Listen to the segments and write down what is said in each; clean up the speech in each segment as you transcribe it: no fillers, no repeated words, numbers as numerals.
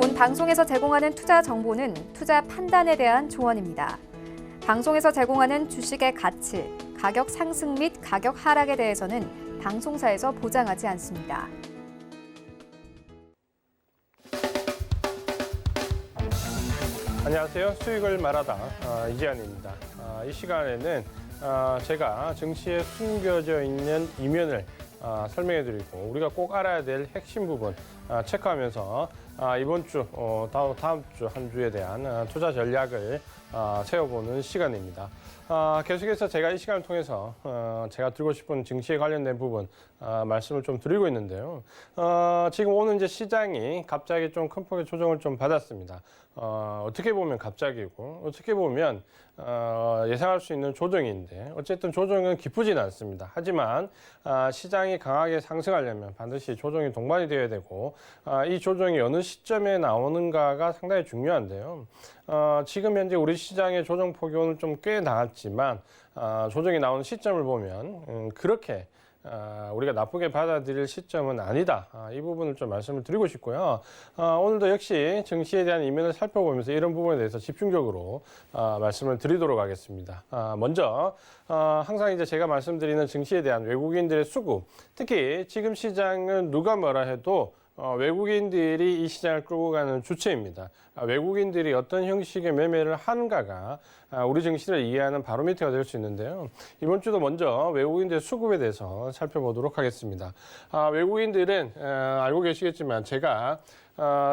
본 방송에서 제공하는 투자 정보는 투자 판단에 대한 조언입니다. 방송에서 제공하는 주식의 가치, 가격 상승 및 가격 하락에 대해서는 방송사에서 보장하지 않습니다. 안녕하세요. 수익을 말하다 이재환입니다. 이 시간에는 제가 증시에 숨겨져 있는 이면을 설명해드리고 우리가 꼭 알아야 될 핵심 부분 체크하면서 이번 주, 다음 주 한 주에 대한 투자 전략을 세워보는 시간입니다. 계속해서 제가 이 시간을 통해서 제가 드리고 싶은 증시에 관련된 부분 말씀을 좀 드리고 있는데요. 지금 오늘 이제 시장이 갑자기 좀 큰 폭의 조정을 좀 받았습니다. 어떻게 보면 갑자기고 어떻게 보면 예상할 수 있는 조정인데 어쨌든 조정은 기쁘지는 않습니다. 하지만 시장이 강하게 상승하려면 반드시 조정이 동반이 되어야 되고 이 조정이 어느 시점에 나오는가가 상당히 중요한데요. 지금 현재 우리 시장의 조정 폭이 오늘 좀 꽤 나왔지만 조정이 나오는 시점을 보면 그렇게 우리가 나쁘게 받아들일 시점은 아니다. 이 부분을 좀 말씀을 드리고 싶고요. 오늘도 역시 증시에 대한 이면을 살펴보면서 이런 부분에 대해서 집중적으로 말씀을 드리도록 하겠습니다. 먼저 항상 이제 제가 말씀드리는 증시에 대한 외국인들의 수급, 특히 지금 시장은 누가 뭐라 해도 외국인들이 이 시장을 끌고 가는 주체입니다. 외국인들이 어떤 형식의 매매를 하는가가 우리 증시를 이해하는 바로미터가 될 수 있는데요. 이번 주도 먼저 외국인들의 수급에 대해서 살펴보도록 하겠습니다. 외국인들은 알고 계시겠지만 제가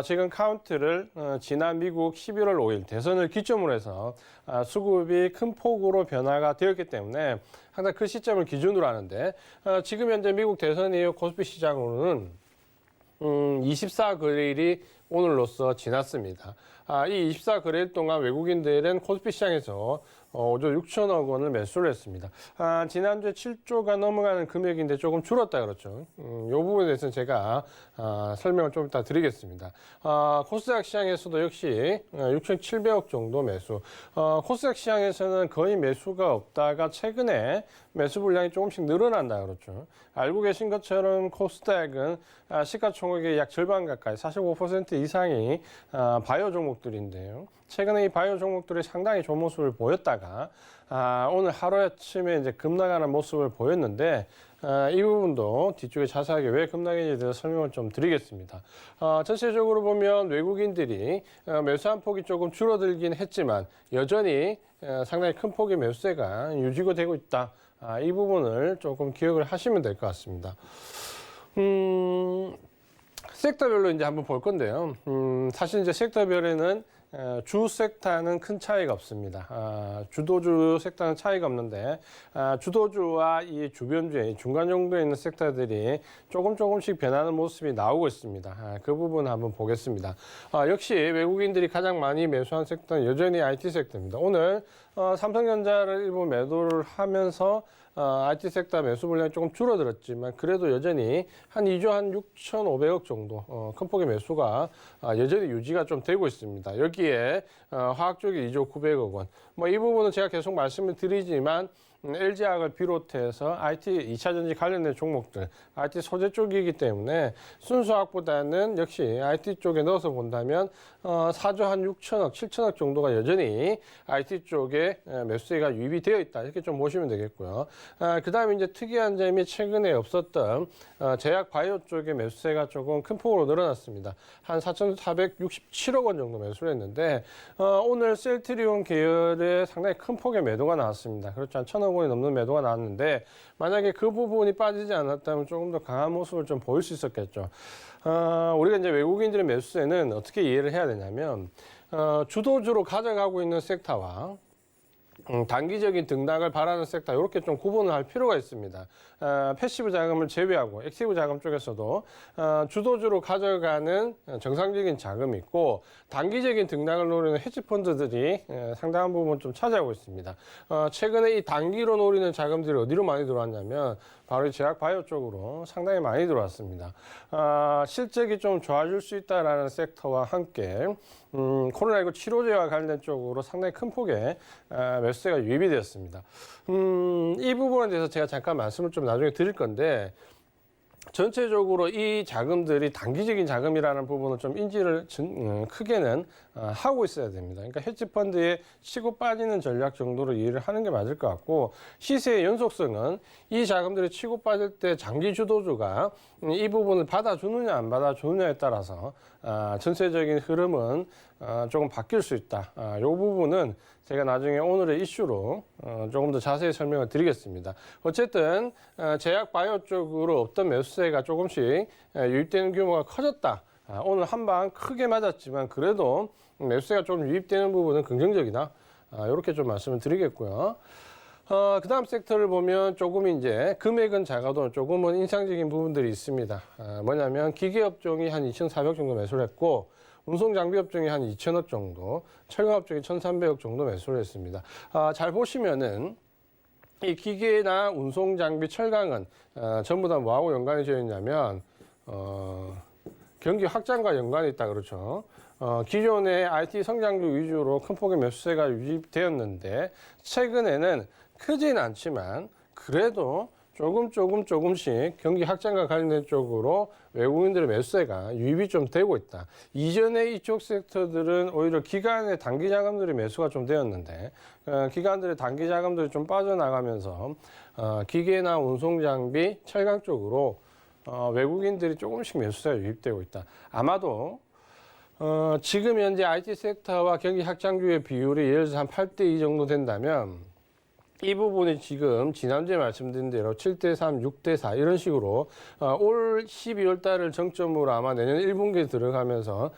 지금 카운트를 지난 미국 11월 5일 대선을 기점으로 해서 수급이 큰 폭으로 변화가 되었기 때문에 항상 그 시점을 기준으로 하는데 지금 현재 미국 대선 이후 코스피 시장으로는 24거래일이 오늘로써 지났습니다. 이 24거래일 동안 외국인들은 코스피 시장에서 5조 6천억 원을 매수를 했습니다. 지난주에 7조가 넘어가는 금액인데 조금 줄었다 그렇죠. 이 부분에 대해서는 제가 설명을 좀 이따 드리겠습니다. 코스닥 시장에서도 역시 6,700억 정도 매수. 코스닥 시장에서는 거의 매수가 없다가 최근에 매수 물량이 조금씩 늘어난다 그렇죠. 알고 계신 것처럼 코스닥은 시가총액의 약 절반 가까이 45% 이상이 바이오 종목들인데요. 최근에 이 바이오 종목들이 상당히 좋은 모습을 보였다가 오늘 하루아침에 이제 급락하는 모습을 보였는데 이 부분도 뒤쪽에 자세하게 왜 급락인지에 대해서 설명을 좀 드리겠습니다. 전체적으로 보면 외국인들이 매수한 폭이 조금 줄어들긴 했지만 여전히 상당히 큰 폭의 매수세가 유지가 되고 있다. 이 부분을 조금 기억을 하시면 될 것 같습니다. 섹터별로 이제 한번 볼 건데요. 사실 이제 섹터별에는 주 섹터는 큰 차이가 없습니다. 주도주 섹터는 차이가 없는데 주도주와 이 주변주의 중간 정도에 있는 섹터들이 조금씩 변하는 모습이 나오고 있습니다. 그 부분 한번 보겠습니다. 역시 외국인들이 가장 많이 매수한 섹터는 여전히 IT 섹터입니다. 오늘 삼성전자를 일부 매도를 하면서 IT 섹터 매수 물량이 조금 줄어들었지만 그래도 여전히 한 2조 한 6,500억 정도 큰 폭의 매수가 여전히 유지가 좀 되고 있습니다. 여기에 화학 쪽이 2조 900억 원. 뭐 이 부분은 제가 계속 말씀을 드리지만 LG화학을 비롯해서 IT 2차전지 관련된 종목들, IT 소재 쪽이기 때문에 순수화학보다는 역시 IT 쪽에 넣어서 본다면 4조 한 6천억, 7천억 정도가 여전히 IT 쪽에 매수세가 유입이 되어 있다. 이렇게 좀 보시면 되겠고요. 그 다음에 이제 특이한 점이 최근에 없었던 제약 바이오 쪽의 매수세가 조금 큰 폭으로 늘어났습니다. 한 4,467억 원 정도 매수를 했는데 오늘 셀트리온 계열에 상당히 큰 폭의 매도가 나왔습니다. 그렇죠. 한 1,000억 원이 넘는 매도가 나왔는데 만약에 그 부분이 빠지지 않았다면 조금 더 강한 모습을 좀 보일 수 있었겠죠. 우리가 이제 외국인들의 매수세는 어떻게 이해를 해야 되냐면 주도주로 가져가고 있는 섹터와 단기적인 등락을 바라는 섹터 이렇게 좀 구분을 할 필요가 있습니다. 패시브 자금을 제외하고 액티브 자금 쪽에서도 주도주로 가져가는 정상적인 자금이 있고 단기적인 등락을 노리는 헤지펀드들이 상당한 부분 좀 차지하고 있습니다. 최근에 이 단기로 노리는 자금들이 어디로 많이 들어왔냐면 바로 이 제약 바이오 쪽으로 상당히 많이 들어왔습니다. 실적이 좀 좋아질 수 있다라는 섹터와 함께 코로나19 치료제와 관련 쪽으로 상당히 큰 폭의 매수세가 유입이 되었습니다. 이 부분에 대해서 제가 잠깐 말씀을 좀 나중에 드릴 건데 전체적으로 이 자금들이 단기적인 자금이라는 부분을 좀 인지를 크게는 하고 있어야 됩니다. 그러니까 헤지펀드에 치고 빠지는 전략 정도로 이해를 하는 게 맞을 것 같고, 시세의 연속성은 이 자금들이 치고 빠질 때 장기 주도주가 이 부분을 받아주느냐 안 받아주느냐에 따라서 전체적인 흐름은 조금 바뀔 수 있다. 이 부분은 제가 나중에 오늘의 이슈로 조금 더 자세히 설명을 드리겠습니다. 어쨌든 제약 바이오 쪽으로 어떤 매수세가 조금씩 유입되는 규모가 커졌다. 오늘 한 방 크게 맞았지만 그래도 매수세가 좀 유입되는 부분은 긍정적이다. 이렇게 좀 말씀을 드리겠고요. 그 다음 섹터를 보면 조금 이제 금액은 작아도 조금은 인상적인 부분들이 있습니다. 뭐냐면 기계업종이 한 2,400 정도 매수를 했고, 운송장비업종이 한 2,000억 정도, 철강업종이 1,300억 정도 매수를 했습니다. 잘 보시면은 이 기계나 운송장비, 철강은 전부 다 뭐하고 연관이 되어 있냐면 경기 확장과 연관이 있다 그렇죠. 기존의 IT 성장주 위주로 큰 폭의 매수세가 유입되었는데 최근에는 크지는 않지만 그래도 조금씩 경기 확장과 관련된 쪽으로 외국인들의 매수세가 유입이 좀 되고 있다. 이전에 이쪽 섹터들은 오히려 기관의 단기 자금들의 매수가 좀 되었는데 기관들의 단기 자금들이 좀 빠져나가면서 기계나 운송장비, 철강 쪽으로 외국인들이 조금씩 매수세가 유입되고 있다. 아마도 지금 현재 IT 섹터와 경기 확장주의 비율이 예를 들어서 한 8대2 정도 된다면 이 부분이 지금 지난주에 말씀드린 대로 7대3, 6대4 이런 식으로 올 12월 달을 정점으로 아마 내년 1분기에 들어가면서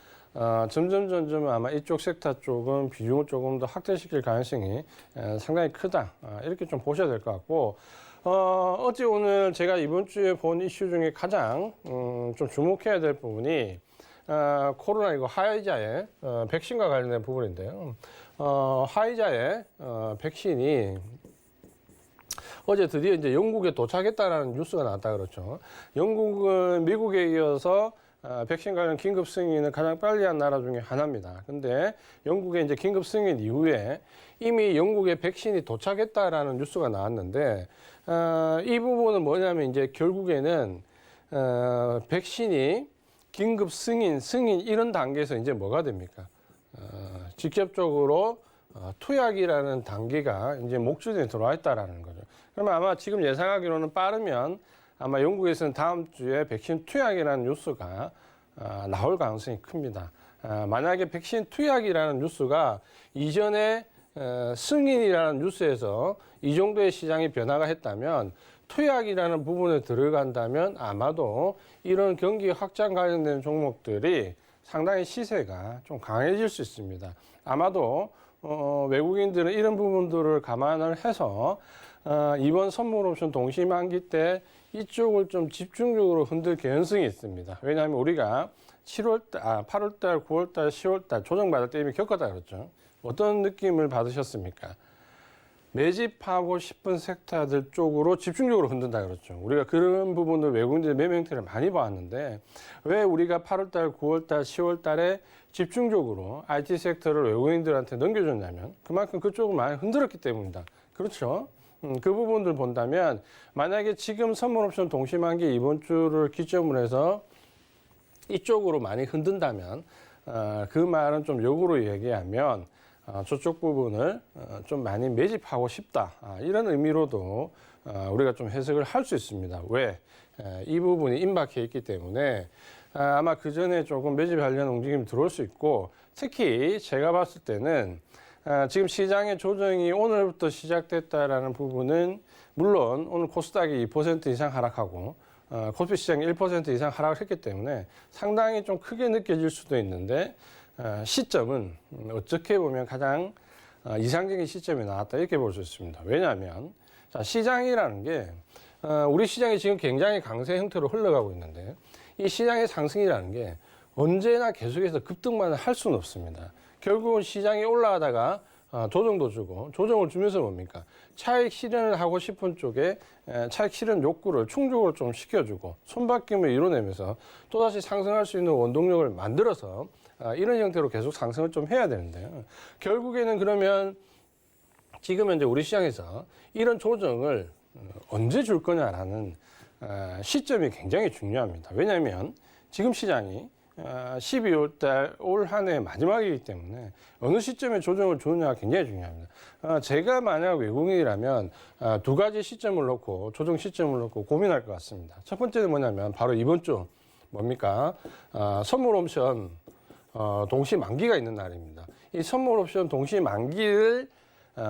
점점 아마 이쪽 섹터 쪽은 비중을 조금 더 확대시킬 가능성이 상당히 크다. 이렇게 좀 보셔야 될 것 같고, 어제 오늘 제가 이번 주에 본 이슈 중에 가장 좀 주목해야 될 부분이 코로나19 화이자의 백신과 관련된 부분인데요. 화이자의 백신이 어제 드디어 이제 영국에 도착했다라는 뉴스가 나왔다 그렇죠. 영국은 미국에 이어서 백신 관련 긴급 승인을 가장 빨리 한 나라 중에 하나입니다. 근데 영국의 이제 긴급 승인 이후에 이미 영국에 백신이 도착했다라는 뉴스가 나왔는데, 이 부분은 뭐냐면 이제 결국에는 백신이 긴급 승인 이런 단계에서 이제 뭐가 됩니까? 직접적으로 투약이라는 단계가 이제 목줄에 들어와 있다라는 거죠. 그러면 아마 지금 예상하기로는 빠르면 아마 영국에서는 다음 주에 백신 투약이라는 뉴스가 나올 가능성이 큽니다. 만약에 백신 투약이라는 뉴스가 이전에 승인이라는 뉴스에서 이 정도의 시장이 변화가 했다면 투약이라는 부분에 들어간다면 아마도 이런 경기 확장 관련된 종목들이 상당히 시세가 좀 강해질 수 있습니다. 아마도 외국인들은 이런 부분들을 감안을 해서 이번 선물옵션 동시만기 때 이쪽을 좀 집중적으로 흔들 개연성이 있습니다. 왜냐하면 우리가 8월달, 9월달, 10월달 조정받을 때 이미 겪었다 그랬죠. 어떤 느낌을 받으셨습니까? 매집하고 싶은 섹터들 쪽으로 집중적으로 흔든다 그랬죠. 우리가 그런 부분을 외국인들의 매매 형태를 많이 봤는데 왜 우리가 8월달, 9월달, 10월달에 집중적으로 IT 섹터를 외국인들한테 넘겨줬냐면 그만큼 그쪽을 많이 흔들었기 때문이다. 그렇죠? 그 부분들 본다면 만약에 지금 선물옵션 동시만기 이번 주를 기점으로 해서 이쪽으로 많이 흔든다면 그 말은 좀 역으로 얘기하면 저쪽 부분을 좀 많이 매집하고 싶다. 이런 의미로도 우리가 좀 해석을 할 수 있습니다. 왜? 이 부분이 임박해 있기 때문에 아마 그 전에 조금 매집 관련 움직임이 들어올 수 있고, 특히 제가 봤을 때는 지금 시장의 조정이 오늘부터 시작됐다라는 부분은 물론 오늘 코스닥이 2% 이상 하락하고 코스피 시장이 1% 이상 하락을 했기 때문에 상당히 좀 크게 느껴질 수도 있는데 시점은 어떻게 보면 가장 이상적인 시점이 나왔다 이렇게 볼 수 있습니다. 왜냐하면 시장이라는 게 우리 시장이 지금 굉장히 강세 형태로 흘러가고 있는데 이 시장의 상승이라는 게 언제나 계속해서 급등만 할 수는 없습니다. 결국은 시장이 올라가다가 조정도 주고, 조정을 주면서 뭡니까? 차익 실현을 하고 싶은 쪽에 차익 실현 욕구를 충족을 좀 시켜주고 손바뀜을 이뤄내면서 또다시 상승할 수 있는 원동력을 만들어서 이런 형태로 계속 상승을 좀 해야 되는데요. 결국에는 그러면 지금 현재 우리 시장에서 이런 조정을 언제 줄 거냐라는 시점이 굉장히 중요합니다. 왜냐하면 지금 시장이 12월 달 올 한 해 마지막이기 때문에 어느 시점에 조정을 주느냐가 굉장히 중요합니다. 제가 만약 외국인이라면 두 가지 시점을 놓고 조정 시점을 놓고 고민할 것 같습니다. 첫 번째는 뭐냐면 바로 이번 주 뭡니까? 선물 옵션 동시 만기가 있는 날입니다. 이 선물 옵션 동시 만기를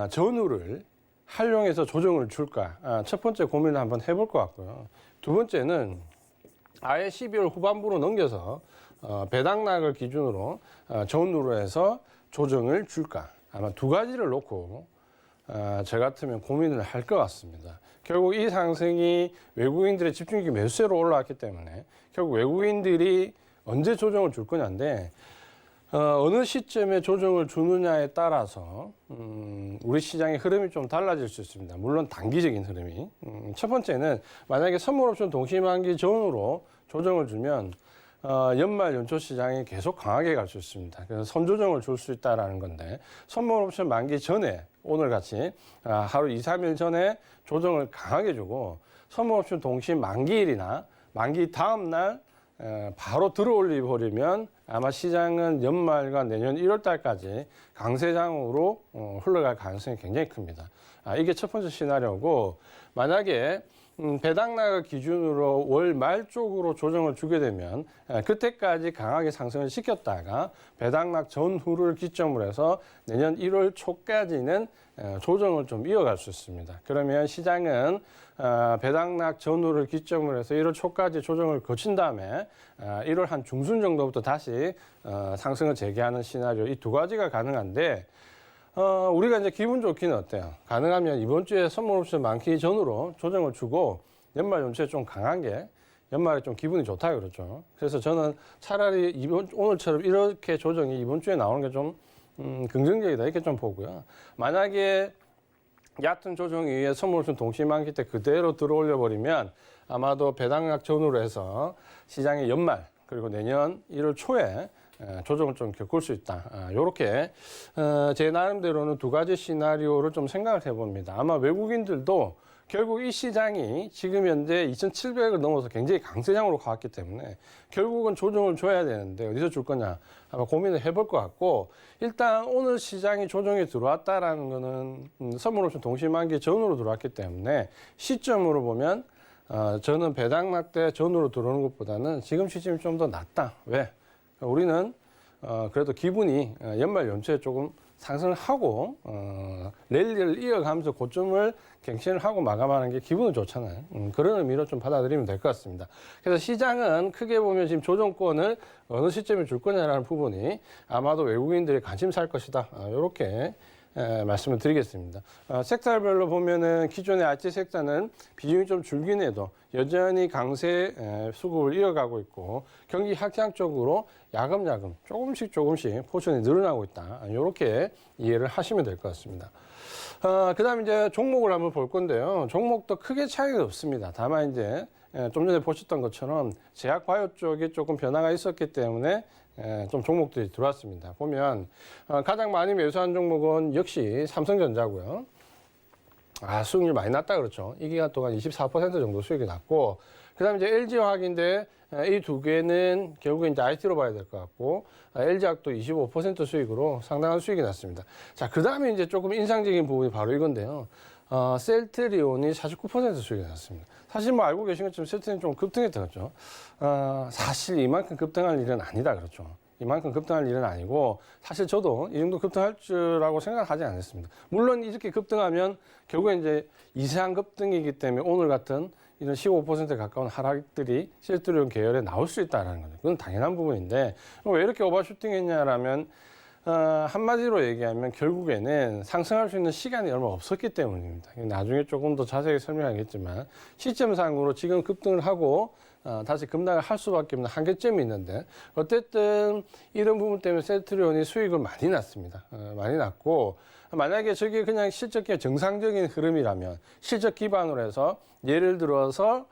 전후를 활용해서 조정을 줄까? 첫 번째 고민을 한번 해볼 것 같고요. 두 번째는 아예 12월 후반부로 넘겨서 배당락을 기준으로 전후로 해서 조정을 줄까? 아마 두 가지를 놓고 저 같으면 고민을 할 것 같습니다. 결국 이 상승이 외국인들의 집중력이 매수세로 올라왔기 때문에 결국 외국인들이 언제 조정을 줄 거냐인데 어느 시점에 조정을 주느냐에 따라서 우리 시장의 흐름이 좀 달라질 수 있습니다. 물론 단기적인 흐름이. 첫 번째는 만약에 선물옵션 동시만기 전후로 조정을 주면 연말 연초 시장이 계속 강하게 갈 수 있습니다. 그래서 선조정을 줄 수 있다는 건데 선물옵션 만기 전에 오늘같이 하루 2, 3일 전에 조정을 강하게 주고 선물옵션 동시 만기일이나 만기 다음 날 바로 들어올려 버리면 아마 시장은 연말과 내년 1월 달까지 강세장으로 흘러갈 가능성이 굉장히 큽니다. 이게 첫 번째 시나리오고 만약에 배당락을 기준으로 월 말 쪽으로 조정을 주게 되면 그때까지 강하게 상승을 시켰다가 배당락 전후를 기점으로 해서 내년 1월 초까지는 조정을 좀 이어갈 수 있습니다. 그러면 시장은 배당락 전후를 기점으로 해서 1월 초까지 조정을 거친 다음에 1월 한 중순 정도부터 다시 상승을 재개하는 시나리오 이 두 가지가 가능한데 우리가 이제 기분 좋기는 어때요? 가능하면 이번 주에 선물옵션 만기 전후로 조정을 주고 연말 연초에 좀 강한 게 연말에 좀 기분이 좋다 그러죠. 그래서 저는 차라리 오늘처럼 이렇게 조정이 이번 주에 나오는 게 좀 긍정적이다 이렇게 좀 보고요. 만약에 얕은 조정 이후에 선물옵션 동시만기 때 그대로 들어올려 버리면 아마도 배당락 전후로 해서 시장의 연말 그리고 내년 1월 초에 조정을 좀 겪을 수 있다. 이렇게 제 나름대로는 두 가지 시나리오를 좀 생각을 해봅니다. 아마 외국인들도 결국 이 시장이 지금 현재 2,700을 넘어서 굉장히 강세장으로 가왔기 때문에 결국은 조정을 줘야 되는데 어디서 줄 거냐 아마 고민을 해볼 것 같고 일단 오늘 시장이 조정이 들어왔다라는 거는 선물옵션 동시만기 전후로 들어왔기 때문에 시점으로 보면 저는 배당락 때 전후로 들어오는 것보다는 지금 시점이 좀 더 낫다. 왜? 우리는 그래도 기분이 연말 연초에 조금 상승을 하고 랠리를 이어가면서 고점을 갱신을 하고 마감하는 게 기분은 좋잖아요. 그런 의미로 좀 받아들이면 될 것 같습니다. 그래서 시장은 크게 보면 지금 조정권을 어느 시점에 줄 거냐라는 부분이 아마도 외국인들이 관심사일 것이다. 이렇게 말씀을 드리겠습니다. 섹터별로 보면은 기존의 IT 섹터는 비중이 좀 줄긴 해도 여전히 강세 수급을 이어가고 있고 경기 확장 쪽으로 야금야금 조금씩 포션이 늘어나고 있다. 이렇게 이해를 하시면 될 것 같습니다. 그다음에 이제 종목을 한번 볼 건데요. 종목도 크게 차이가 없습니다. 다만 이제 좀 전에 보셨던 것처럼 제약바이오 쪽에 조금 변화가 있었기 때문에 좀 종목들이 들어왔습니다. 보면 가장 많이 매수한 종목은 역시 삼성전자고요. 수익률 많이 났다 그렇죠. 이 기간 동안 24% 정도 수익이 났고, 그다음에 이제 LG화학인데 이 두 개는 결국에 이제 IT로 봐야 될 것 같고, LG화학도 25% 수익으로 상당한 수익이 났습니다. 자, 그다음에 이제 조금 인상적인 부분이 바로 이건데요. 셀트리온이 49% 수익이 났습니다. 사실 뭐 알고 계신 것처럼 셀트리온 좀 급등했다 그렇죠. 사실 이만큼 급등할 일은 아니다 그렇죠. 이만큼 급등할 일은 아니고 사실 저도 이 정도 급등할 줄라고 생각하지 않았습니다. 물론 이렇게 급등하면 결국에 이제 이상 급등이기 때문에 오늘 같은 이런 15% 가까운 하락들이 셀트리온 계열에 나올 수 있다는 거죠. 그건 당연한 부분인데 왜 이렇게 오버슈팅했냐라면 한마디로 얘기하면 결국에는 상승할 수 있는 시간이 얼마 없었기 때문입니다. 나중에 조금 더 자세히 설명하겠지만 시점상으로 지금 급등을 하고 다시 급락을 할 수밖에 없는 한계점이 있는데 어쨌든 이런 부분 때문에 셀트리온이 수익을 많이 났습니다. 많이 났고 만약에 저게 그냥 실적의 정상적인 흐름이라면 실적 기반으로 해서 예를 들어서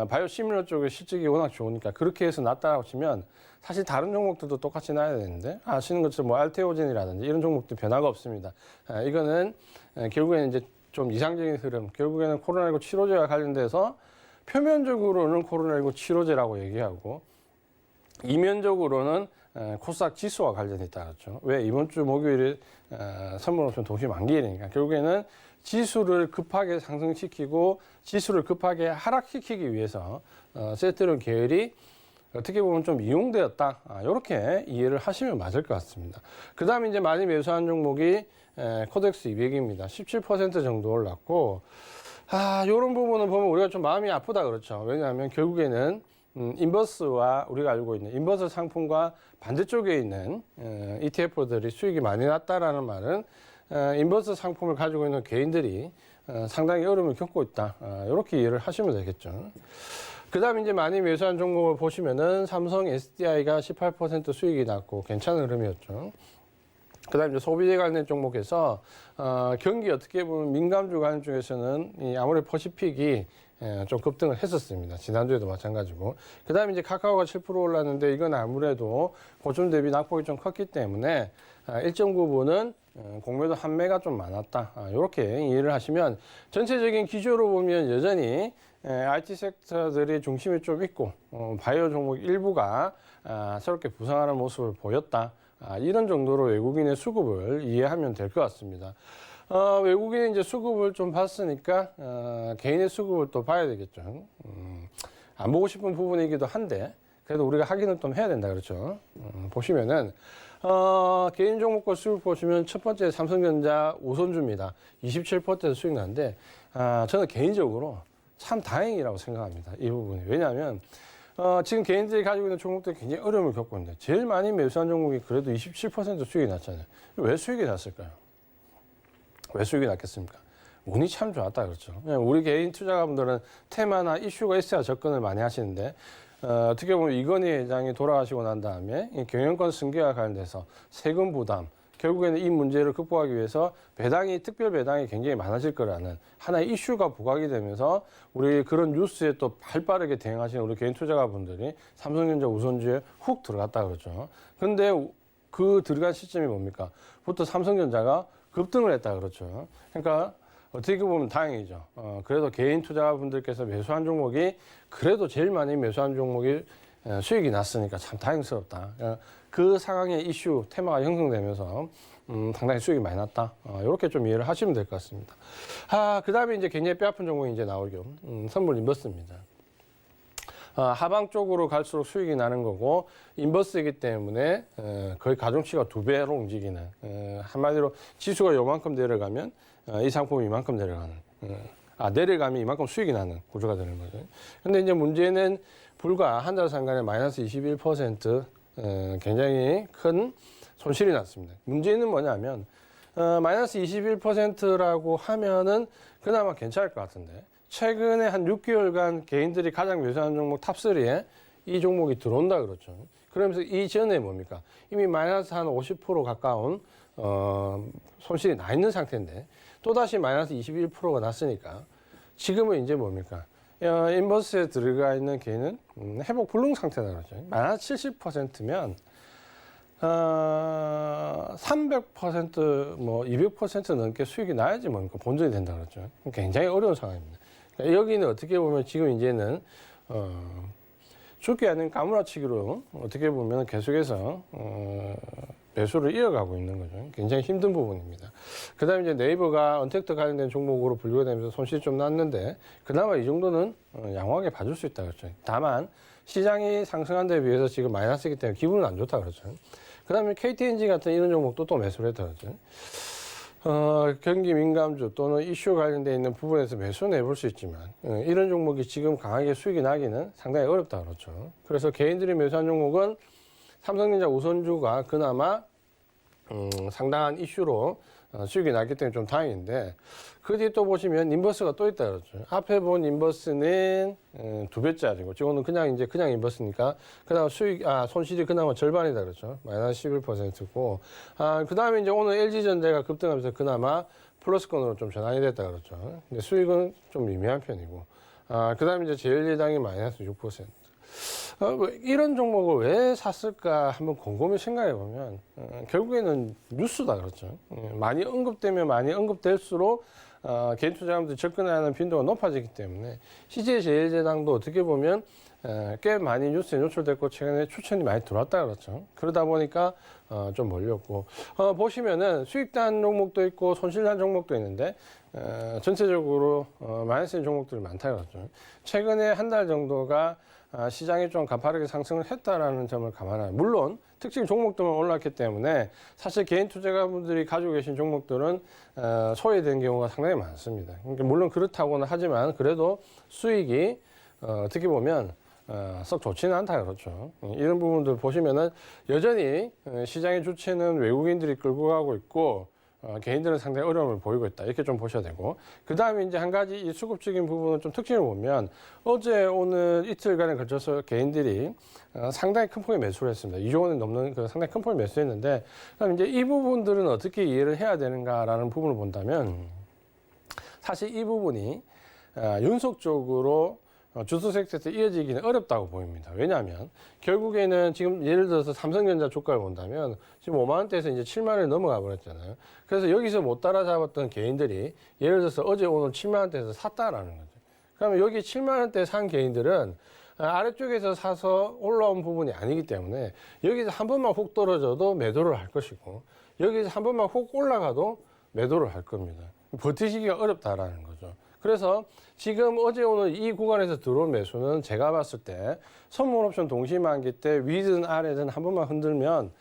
바이오시밀러 쪽의 실적이 워낙 좋으니까 그렇게 해서 났다고 치면 사실 다른 종목들도 똑같이 나야 되는데 아시는 것처럼 뭐 알테오젠이라든지 이런 종목도 변화가 없습니다. 이거는 결국에는 이제 좀 이상적인 흐름, 결국에는 코로나19 치료제와 관련돼서 표면적으로는 코로나19 치료제라고 얘기하고 이면적으로는 코스닥 지수와 관련이 있다 그렇죠. 왜 이번 주 목요일에 선물 옵션 동시 만기일이니까 결국에는 지수를 급하게 상승시키고 지수를 급하게 하락시키기 위해서 세트론 계열이 어떻게 보면 좀 이용되었다. 이렇게 이해를 하시면 맞을 것 같습니다. 그 다음에 이제 많이 매수한 종목이 코덱스 200입니다. 17% 정도 올랐고, 이런 부분을 보면 우리가 좀 마음이 아프다 그렇죠. 왜냐하면 결국에는 인버스와 우리가 알고 있는 인버스 상품과 반대쪽에 있는 ETF들이 수익이 많이 났다라는 말은 인버스 상품을 가지고 있는 개인들이 상당히 어려움을 겪고 있다. 이렇게 이해를 하시면 되겠죠. 그 다음에 이제 많이 매수한 종목을 보시면은 삼성 SDI가 18% 수익이 났고 괜찮은 흐름이었죠. 그 다음에 이제 소비재 관련 종목에서 경기 어떻게 보면 민감주 관련 중에서는 이 아무래도 퍼시픽이 좀 급등을 했었습니다. 지난주에도 마찬가지고. 그 다음에 이제 카카오가 7% 올랐는데 이건 아무래도 고점 대비 낙폭이 좀 컸기 때문에 일정 부분은 공매도 한매가 좀 많았다. 이렇게 이해를 하시면 전체적인 기조로 보면 여전히 IT 섹터들이 중심이 좀 있고 바이오 종목 일부가 새롭게 부상하는 모습을 보였다. 이런 정도로 외국인의 수급을 이해하면 될 것 같습니다. 외국인의 이제 수급을 좀 봤으니까 개인의 수급을 또 봐야 되겠죠. 안 보고 싶은 부분이기도 한데 그래도 우리가 확인을 좀 해야 된다 그렇죠. 보시면은 개인 종목과 수급 보시면 첫 번째 삼성전자 우선주입니다. 27% 수익 나는데 저는 개인적으로 참 다행이라고 생각합니다. 이 부분이. 왜냐하면 지금 개인들이 가지고 있는 종목들이 굉장히 어려움을 겪고 있는데 제일 많이 매수한 종목이 그래도 27% 수익이 났잖아요. 왜 수익이 났을까요? 왜 수익이 났겠습니까? 운이 참 좋았다 그렇죠. 우리 개인 투자가분들은 테마나 이슈가 있어야 접근을 많이 하시는데 어떻게 보면 이건희 회장이 돌아가시고 난 다음에 이 경영권 승계와 관련돼서 세금 부담, 결국에는 이 문제를 극복하기 위해서 특별 배당이 굉장히 많아질 거라는 하나의 이슈가 부각이 되면서 우리 그런 뉴스에 또 발빠르게 대응하시는 우리 개인 투자가분들이 삼성전자 우선주에 훅 들어갔다 그러죠. 근데 그 들어간 시점이 뭡니까? 부터 삼성전자가 급등을 했다 그렇죠. 그러니까 어떻게 보면 다행이죠. 그래도 개인 투자분들께서 매수한 종목이 그래도 제일 많이 매수한 종목이 수익이 났으니까 참 다행스럽다. 그 상황의 이슈, 테마가 형성되면서 상당히 수익이 많이 났다. 이렇게 좀 이해를 하시면 될 것 같습니다. 그 다음에 이제 굉장히 뼈아픈 종목이 이제 나오죠. 선물 인버스입니다. 하방 쪽으로 갈수록 수익이 나는 거고 인버스이기 때문에 거의 가중치가 2배로 움직이는 한마디로 지수가 요만큼 내려가면 이 상품이 이만큼 내려가는 내려가면 이만큼 수익이 나는 구조가 되는 거죠. 근데 이제 문제는 불과 한 달 상간에 마이너스 21% 굉장히 큰 손실이 났습니다. 문제는 뭐냐면 마이너스 21%라고 하면은 그나마 괜찮을 것 같은데 최근에 한 6개월간 개인들이 가장 매수한 종목 탑3에 이 종목이 들어온다 그렇죠. 그러면서 이전에 뭡니까? 이미 마이너스 한 50% 가까운 손실이 나 있는 상태인데 또다시 마이너스 21%가 났으니까 지금은 이제 뭡니까? 인버스에 들어가 있는 개인은 회복 불능 상태다 그러죠. 마이너스 70%면 300% 뭐 200% 넘게 수익이 나야지 뭡니까? 본전이 된다 그러죠. 굉장히 어려운 상황입니다. 그러니까 여기는 어떻게 보면 지금 이제는 죽기 아닌 까무라치기로 어떻게 보면 계속해서 매수를 이어가고 있는 거죠. 굉장히 힘든 부분입니다. 그 다음에 이제 네이버가 언택트 관련된 종목으로 분류가 되면서 손실이 좀 났는데 그나마 이 정도는 양호하게 봐줄 수 있다 그렇죠. 다만 시장이 상승한 데 비해서 지금 마이너스이기 때문에 기분은 안 좋다 그렇죠. 그 다음에 KTNG 같은 이런 종목도 또 매수를 했다 그렇죠. 경기 민감주 또는 이슈 관련돼 있는 부분에서 매수는 해볼 수 있지만 이런 종목이 지금 강하게 수익이 나기는 상당히 어렵다 그렇죠. 그래서 개인들이 매수한 종목은 삼성전자 우선주가 그나마 상당한 이슈로 수익이 났기 때문에 좀 다행인데 그 뒤에 또 보시면 인버스가 또 있다 그렇죠. 앞에 본 인버스는 2배짜리고 지금은 그냥 인버스니까 그나마 손실이 그나마 절반이다 그렇죠. 마이너스 11%고 그 다음에 이제 오늘 LG전자가 급등하면서 그나마 플러스권으로 좀 전환이 됐다 그렇죠. 근데 수익은 좀 미미한 편이고 그 다음에 이제 제일제당이 마이너스 6%. 이런 종목을 왜 샀을까 한번 곰곰이 생각해 보면 결국에는 뉴스다 그렇죠. 많이 언급되면 많이 언급될수록 개인 투자자분들이 접근하는 빈도가 높아지기 때문에 CJ제일제당도 어떻게 보면 꽤 많이 뉴스에 노출됐고 최근에 추천이 많이 들어왔다 그렇죠. 그러다 보니까 좀 몰렸고 보시면은 수익단 종목도 있고 손실난 종목도 있는데 전체적으로 마이너스인 종목들이 많다 그렇죠. 최근에 한 달 정도가 시장이 좀 가파르게 상승을 했다라는 점을 감안하면 물론 특징 종목들만 올랐기 때문에 사실 개인 투자자분들이 가지고 계신 종목들은 소외된 경우가 상당히 많습니다. 그러니까 물론 그렇다고는 하지만 그래도 수익이 어떻게 보면 썩 좋지는 않다 그렇죠. 이런 부분들 보시면은 여전히 시장의 주체는 외국인들이 끌고 가고 있고 개인들은 상당히 어려움을 보이고 있다. 이렇게 좀 보셔야 되고. 그 다음에 이제 한 가지 이 수급적인 부분은 좀 특징을 보면 어제 오늘 이틀간에 걸쳐서 개인들이 상당히 큰 폭의 매수를 했습니다. 2조 원이 넘는 상당히 큰 폭의 매수했는데 그럼 이제 이 부분들은 어떻게 이해를 해야 되는가라는 부분을 본다면 사실 이 부분이 연속적으로 주수 섹터에 이어지기는 어렵다고 보입니다. 왜냐하면 결국에는 지금 예를 들어서 삼성전자 주가를 본다면 지금 5만 원대에서 이제 7만 원이 넘어가 버렸잖아요. 그래서 여기서 못 따라잡았던 개인들이 예를 들어서 어제 오늘 7만 원대에서 샀다라는 거죠. 그러면 여기 7만 원대 산 개인들은 아래쪽에서 사서 올라온 부분이 아니기 때문에 여기서 한 번만 훅 떨어져도 매도를 할 것이고 여기서 한 번만 훅 올라가도 매도를 할 겁니다. 버티기가 어렵다라는 거죠. 그래서 지금 어제 오늘 이 구간에서 들어온 매수는 제가 봤을 때 선물 옵션 동시만기 때 위든 아래든 한 번만 흔들면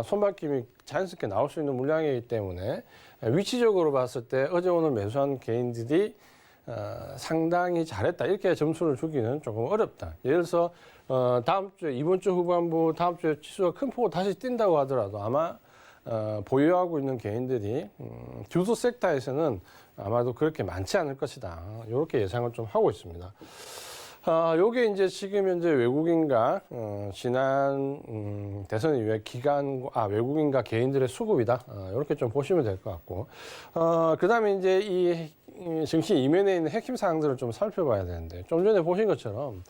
손바뀜이 자연스럽게 나올 수 있는 물량이기 때문에 위치적으로 봤을 때 어제 오늘 매수한 개인들이 상당히 잘했다 이렇게 점수를 주기는 조금 어렵다. 예를 들어서 다음 주 이번 주 후반부 다음 주에 지수가 큰 폭으로 다시 뛴다고 하더라도 아마 보유하고 있는 개인들이 주수 섹터에서는 아마도 그렇게 많지 않을 것이다. 이렇게 예상을 좀 하고 있습니다. 요게 이제 지금 현재 외국인과 지난 대선 이후에 외국인과 개인들의 수급이다. 이렇게 좀 보시면 될 것 같고, 그 다음에 이제 이 증시 이면에 있는 핵심 사항들을 좀 살펴봐야 되는데, 좀 전에 보신 것처럼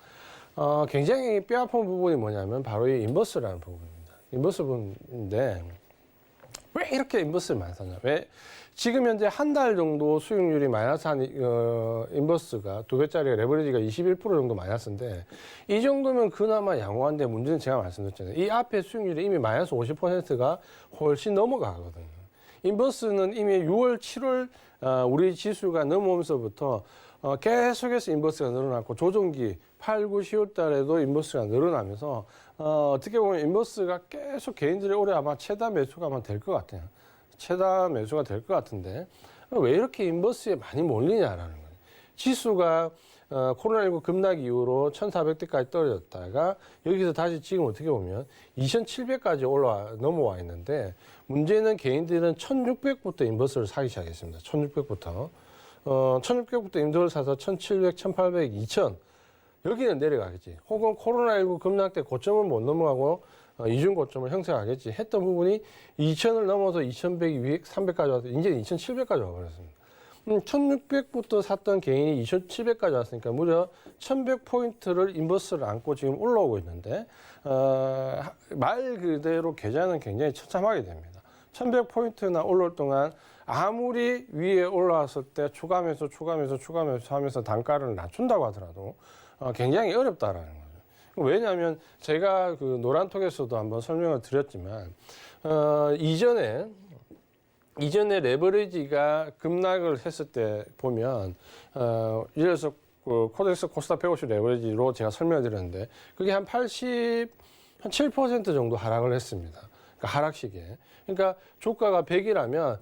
굉장히 뼈아픈 부분이 뭐냐면 바로 이 인버스라는 부분입니다. 인버스 부분인데 왜 이렇게 인버스를 많이 샀냐? 왜 지금 현재 한 달 정도 수익률이 마이너스한 인버스가 두 배짜리 레버리지가 21% 정도 마이너스인데 이 정도면 그나마 양호한데 문제는 제가 말씀드렸잖아요. 이 앞에 수익률이 이미 마이너스 50%가 훨씬 넘어가거든요. 인버스는 이미 6월, 7월 우리 지수가 넘어오면서부터 계속해서 인버스가 늘어났고 조정기 8, 9, 10월 달에도 인버스가 늘어나면서 어떻게 보면 인버스가 계속 개인들이 올해 아마 최다 매수가 아마 될 것 같아요. 최다 매수가 될 것 같은데 왜 이렇게 인버스에 많이 몰리냐라는 거예요. 지수가 코로나19 급락 이후로 1,400대까지 떨어졌다가 여기서 다시 지금 어떻게 보면 2,700까지 넘어와 있는데 문제는 개인들은 1,600부터 인버스를 사기 시작했습니다. 1,600부터. 1,600부터 인버스를 사서 1,700, 1,800, 2,000 여기는 내려가겠지. 혹은 코로나19 급락 때 고점을 못 넘어가고 이중 고점을 형성하겠지 했던 부분이 2,000을 넘어서 2,100, 200, 300까지 와서 이제 2,700까지 와버렸습니다. 1,600부터 샀던 개인이 2,700까지 왔으니까 무려 1,100포인트를 인버스를 안고 지금 올라오고 있는데 말 그대로 계좌는 굉장히 처참하게 됩니다. 1,100포인트나 올라올 동안 아무리 위에 올라왔을 때 추가매수 하면서 단가를 낮춘다고 하더라도 굉장히 어렵다라는 거죠. 왜냐하면 제가 그 노란톡에서도 한번 설명을 드렸지만 이전에 레버리지가 급락을 했을 때 보면 예를 들어서 그 코덱스 코스닥 150 레버리지로 제가 설명을 드렸는데 그게 한 7% 정도 하락을 했습니다. 그러니까 하락 시기에. 그러니까 주가가 100이라면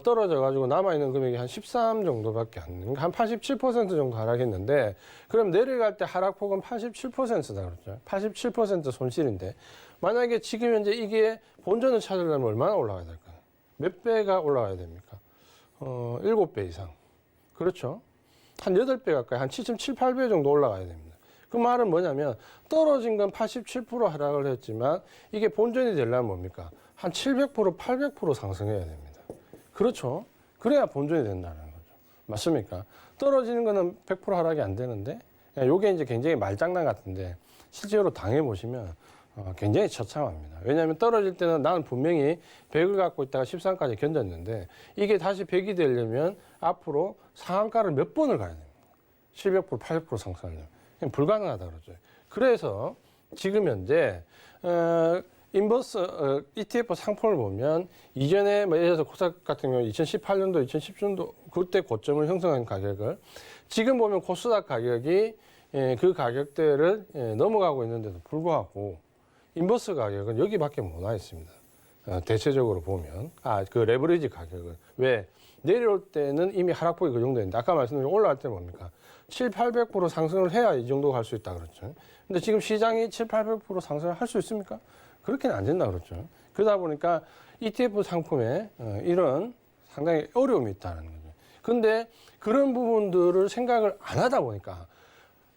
떨어져가지고 남아있는 금액이 한 13 정도밖에 안 돼요. 그러니까 한 87% 정도 하락했는데, 그럼 내려갈 때 하락폭은 87%다 그랬죠. 87% 손실인데, 만약에 지금 현재 이게 본전을 찾으려면 얼마나 올라가야 될까요? 몇 배가 올라가야 됩니까? 7배 이상. 그렇죠. 한 8배 가까이, 한 7.7, 8배 정도 올라가야 됩니다. 그 말은 뭐냐면, 떨어진 건 87% 하락을 했지만, 이게 본전이 되려면 뭡니까? 한 700%, 800% 상승해야 됩니다. 그렇죠. 그래야 본전이 된다는 거죠. 맞습니까? 떨어지는 거는 100% 하락이 안 되는데, 요게 이제 굉장히 말장난 같은데, 실제로 당해보시면 굉장히 처참합니다. 왜냐하면 떨어질 때는 나는 분명히 100을 갖고 있다가 13까지 견뎠는데 이게 다시 100이 되려면 앞으로 상한가를 몇 번을 가야 됩니다. 700%, 800% 상승하려면. 불가능하다 그러죠. 그래서 지금 현재 인버스 ETF 상품을 보면 이전에 예를 들어서 코스닥 같은 경우 2018년도, 2010년도 그때 고점을 형성한 가격을 지금 보면 코스닥 가격이 그 가격대를 넘어가고 있는데도 불구하고 인버스 가격은 여기밖에 못 와 있습니다. 대체적으로 보면 그 레버리지 가격은 왜 내려올 때는 이미 하락폭이 그 정도인데 아까 말씀드린 올라갈 때 뭡니까? 700~800% 상승을 해야 이 정도 갈 수 있다 그렇죠. 근데 지금 시장이 700~800% 상승을 할 수 있습니까? 그렇게는 안 된다 그렇죠. 그러다 보니까 ETF 상품에 이런 상당히 어려움이 있다는 거죠. 근데 그런 부분들을 생각을 안 하다 보니까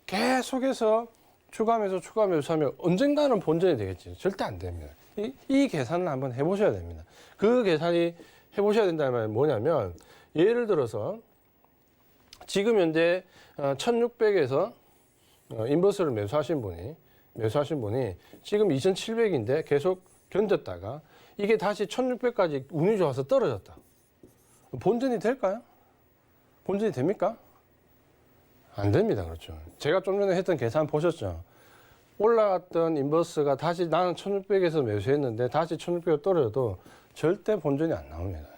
계속해서 추가 매수하면 언젠가는 본전이 되겠지. 절대 안 됩니다. 이 계산을 한번 해보셔야 됩니다. 그 계산이 해보셔야 된다는 말은 뭐냐면 예를 들어서 지금 현재 1600에서 인버스를 매수하신 분이 지금 2700인데 계속 견뎠다가 이게 다시 1600까지 운이 좋아서 떨어졌다. 본전이 될까요? 본전이 됩니까? 안 됩니다. 그렇죠. 제가 좀 전에 했던 계산 보셨죠? 올라갔던 인버스가 다시 나는 1600에서 매수했는데 다시 1600에 떨어져도 절대 본전이 안 나옵니다.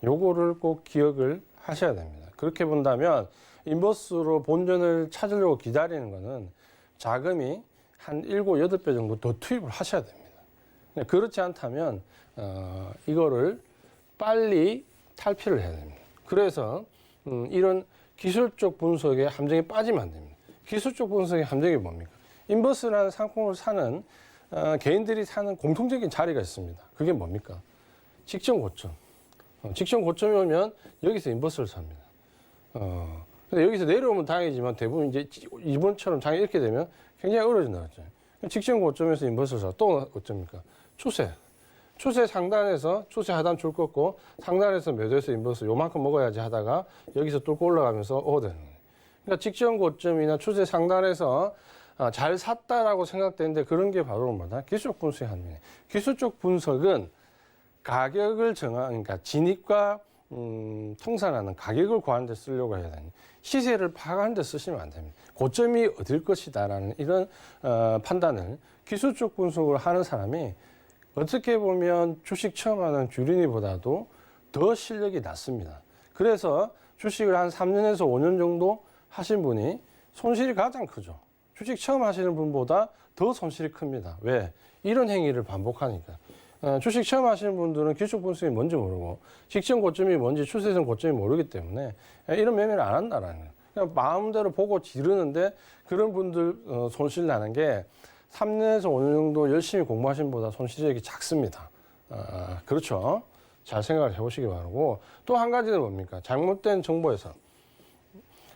요거를 꼭 기억을 하셔야 됩니다. 그렇게 본다면 인버스로 본전을 찾으려고 기다리는 거는 자금이 한 7, 8배 정도 더 투입을 하셔야 됩니다. 그렇지 않다면 이거를 빨리 탈피를 해야 됩니다. 그래서 이런 기술적 분석의 함정에 빠지면 안 됩니다. 기술적 분석의 함정이 뭡니까? 인버스라는 상품을 사는 개인들이 사는 공통적인 자리가 있습니다. 그게 뭡니까? 직전 고점. 직전 고점이 오면 여기서 인버스를 삽니다. 근데 여기서 내려오면 다행이지만 대부분 이제 이번처럼 장이 이렇게 되면 굉장히 어려워진다 그랬죠. 직전 고점에서 인버스를 사. 또 어쩝니까? 추세 상단에서 추세 하단 줄 꺾고 상단에서 매도해서 인버스 요만큼 먹어야지 하다가 여기서 뚫고 올라가면서 되는 거예요. 그러니까 직전 고점이나 추세 상단에서 잘 샀다라고 생각되는데 그런 게 바로 뭐다? 기술적 분석의 한면이에요. 기술적 분석은 가격을 그러니까 진입과 통산하는 가격을 구하는 데 쓰려고 해야 되는 시세를 파악하는 데 쓰시면 안 됩니다. 고점이 어딜 것이다라는 이런 판단을 기술적 분석을 하는 사람이 어떻게 보면 주식 처음 하는 주린이보다도 더 실력이 낮습니다. 그래서 주식을 한 3년에서 5년 정도 하신 분이 손실이 가장 크죠. 주식 처음 하시는 분보다 더 손실이 큽니다. 왜? 이런 행위를 반복하니까. 주식 처음 하시는 분들은 기술적 분석이 뭔지 모르고 직전 고점이 뭔지 추세선 고점이 모르기 때문에 이런 매매를 안 한다라는 거예요. 그냥 마음대로 보고 지르는데 그런 분들 손실 나는 게 3년에서 5년 정도 열심히 공부하신 분보다 손실액이 작습니다. 그렇죠. 잘 생각을 해보시기 바라고 또 한 가지는 뭡니까? 잘못된 정보에서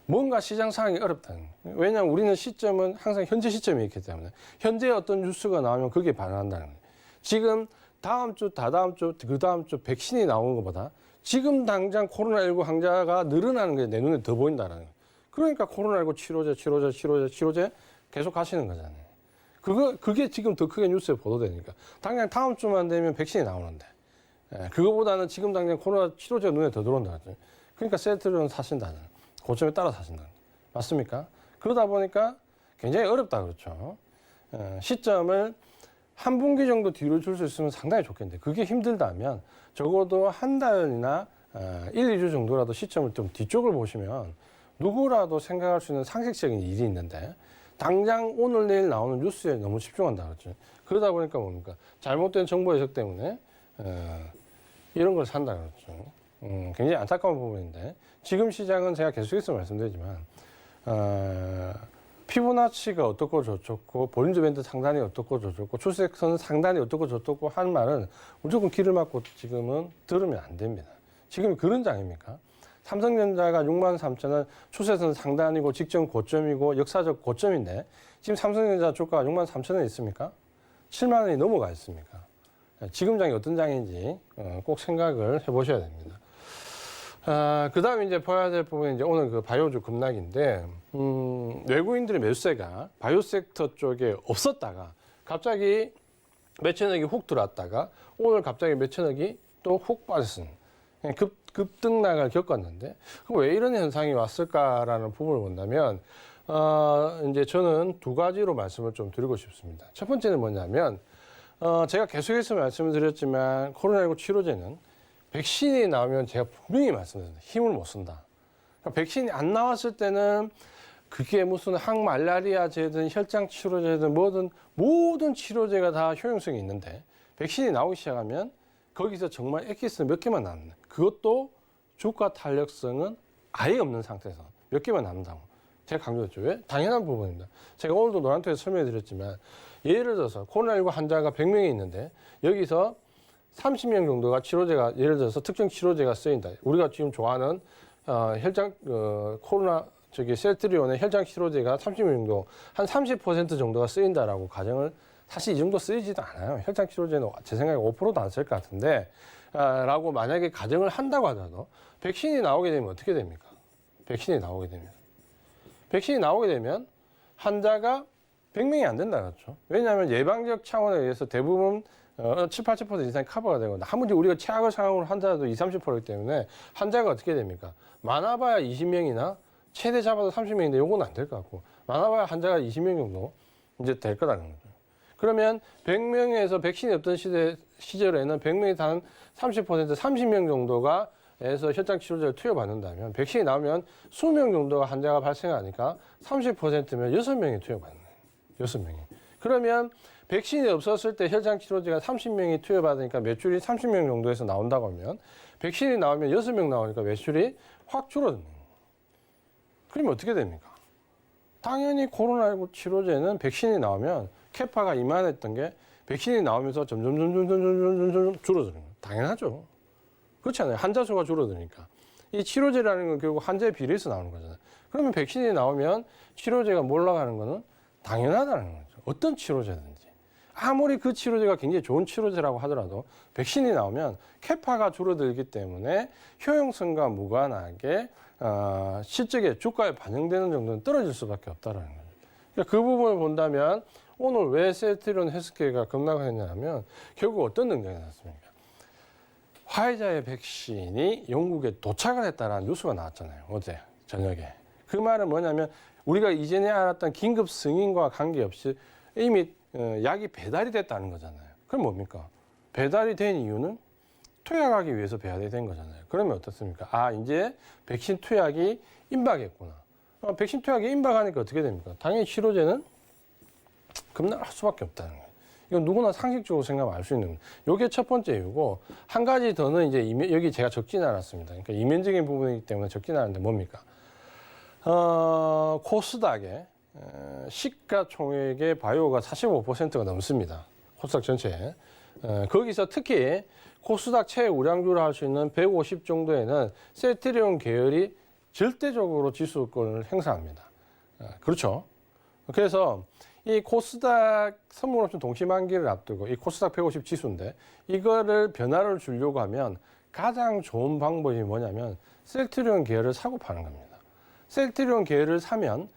뭔가 시장 상황이 어렵다는 거예요. 왜냐하면 우리는 시점은 항상 현재 시점이 있기 때문에 현재 어떤 뉴스가 나오면 거기에 반응한다는 거예요. 지금 다음 주, 다다음 주, 그 다음 주 백신이 나오는 것보다 지금 당장 코로나19 환자가 늘어나는 게 내 눈에 더 보인다는 거예요. 그러니까 코로나19 치료제 계속 가시는 거잖아요. 그게 지금 더 크게 뉴스에 보도되니까. 당장 다음 주만 되면 백신이 나오는데. 그거보다는 지금 당장 코로나 치료제가 눈에 더 들어온다. 그러니까 세트를 사신다는. 고점에 따라 사신다는. 맞습니까? 그러다 보니까 굉장히 어렵다 그렇죠. 시점을 한 분기 정도 뒤로 줄 수 있으면 상당히 좋겠는데 그게 힘들다면 적어도 한 달이나 1, 2주 정도라도 시점을 좀 뒤쪽을 보시면 누구라도 생각할 수 있는 상식적인 일이 있는데 당장 오늘 내일 나오는 뉴스에 너무 집중한다 그렇죠. 그러다 보니까 뭡니까? 잘못된 정보 해석 때문에 이런 걸 산다 그렇죠. 굉장히 안타까운 부분인데 지금 시장은 제가 계속해서 말씀드리지만 피보나치가 어떻고 저렇고 볼린저 밴드 상단이 어떻고 저렇고 출세선 상단이 어떻고 저렇고 하는 말은 무조건 귀를 막고 지금은 들으면 안 됩니다. 지금 그런 장입니까? 삼성전자가 63,000원 추세선 상단이고 직전 고점이고 역사적 고점인데 지금 삼성전자 주가가 63,000원에 있습니까? 7만 원이 넘어가 있습니까? 지금 장이 어떤 장인지 꼭 생각을 해보셔야 됩니다. 그 다음에 이제 봐야 될 부분이 이제 오늘 그 바이오주 급락인데, 외국인들의 매수세가 바이오 섹터 쪽에 없었다가 갑자기 몇천억이 훅 들어왔다가 오늘 갑자기 몇천억이 또 훅 빠졌습니다. 급등락을 겪었는데 그럼 왜 이런 현상이 왔을까라는 부분을 본다면 이제 저는 두 가지로 말씀을 좀 드리고 싶습니다. 첫 번째는 뭐냐면 제가 계속해서 말씀을 드렸지만 코로나19 치료제는 백신이 나오면 제가 분명히 말씀드립니다. 힘을 못 쓴다. 그러니까 백신이 안 나왔을 때는 그게 무슨 항말라리아제든 혈장 치료제든 뭐든 모든 치료제가 다 효용성이 있는데 백신이 나오기 시작하면 거기서 정말 엑기스는 몇 개만 남는 그것도 주가 탄력성은 아예 없는 상태에서 몇 개만 남는다고 제가 강조했죠. 왜? 당연한 부분입니다. 제가 오늘도 노란톡에서 설명해 드렸지만 예를 들어서 코로나19 환자가 100명이 있는데 여기서 30명 정도가 치료제가 예를 들어서 특정 치료제가 쓰인다. 우리가 지금 좋아하는 혈장 셀트리온의 혈장 치료제가 30명 정도 한 30% 정도가 쓰인다라고 가정을 사실 이 정도 쓰이지도 않아요. 혈장 치료제는 제 생각에 5%도 안 쓸 것 같은데 라고 만약에 가정을 한다고 하더라도 백신이 나오게 되면 어떻게 됩니까? 백신이 나오게 되면 환자가 100명이 안 된다 그렇죠. 왜냐하면 예방적 차원에 의해서 대부분 7, 80% 이상이 커버가 되고 아무리 우리가 최악의 상황으로 환자도 20, 30%이기 때문에 환자가 어떻게 됩니까? 많아봐야 20명이나 최대 잡아도 30명인데 요건 안 될 것 같고 많아봐야 환자가 20명 정도 이제 될 거라는 거죠. 그러면 100명에서 백신이 없던 시절에는 100명이 단 30%, 30명 정도가 에서 혈장 치료제를 투여받는다면 백신이 나오면 20명 정도가 환자가 발생하니까 30%면 6명이 투여받는 거예요. 6명이. 그러면 백신이 없었을 때 혈장 치료제가 30명이 투여받으니까 매출이 30명 정도에서 나온다고 하면 백신이 나오면 6명 나오니까 매출이 확 줄어드는 거예요. 그러면 어떻게 됩니까? 당연히 코로나19 치료제는 백신이 나오면 캐파가 이만했던 게 백신이 나오면서 점점 줄어드는 거예요. 당연하죠. 그렇지 않아요? 환자 수가 줄어드니까. 이 치료제라는 건 결국 환자에 비례해서 나오는 거잖아요. 그러면 백신이 나오면 치료제가 올라가는 거는 당연하다는 거죠. 어떤 치료제든지. 아무리 그 치료제가 굉장히 좋은 치료제라고 하더라도 백신이 나오면 캐파가 줄어들기 때문에 효용성과 무관하게 실적에 주가에 반영되는 정도는 떨어질 수밖에 없다는 거죠. 그러니까 그 부분을 본다면 오늘 왜 셀트리온 헬스케어가 급락했냐면 결국 어떤 능력이 났습니까? 화이자의 백신이 영국에 도착을 했다는 뉴스가 나왔잖아요. 어제 저녁에. 그 말은 뭐냐면 우리가 이전에 알았던 긴급 승인과 관계없이 이미 약이 배달이 됐다는 거잖아요. 그럼 뭡니까? 배달이 된 이유는 투약하기 위해서 배달이 된 거잖아요. 그러면 어떻습니까? 아, 이제 백신 투약이 임박했구나. 백신 투약이 임박하니까 어떻게 됩니까? 당연히 치료제는 급락할 수밖에 없다는 거예요. 이건 누구나 상식적으로 생각하면 알 수 있는 거예요. 이게 첫 번째 이유고 한 가지 더는 이제 여기 제가 적진 않았습니다. 그러니까 이면적인 부분이기 때문에 적진 않은데 뭡니까? 코스닥의 시가총액의 바이오가 45%가 넘습니다. 코스닥 전체에. 거기서 특히 코스닥 최우량주를 할 수 있는 150 정도에는 셀트리온 계열이 절대적으로 지수권을 행사합니다. 그렇죠. 그래서 이 코스닥 선물옵션 동시만기를 앞두고 이 코스닥 150 지수인데 이거를 변화를 주려고 하면 가장 좋은 방법이 뭐냐면 셀트리온 계열을 사고 파는 겁니다. 셀트리온 계열을 사면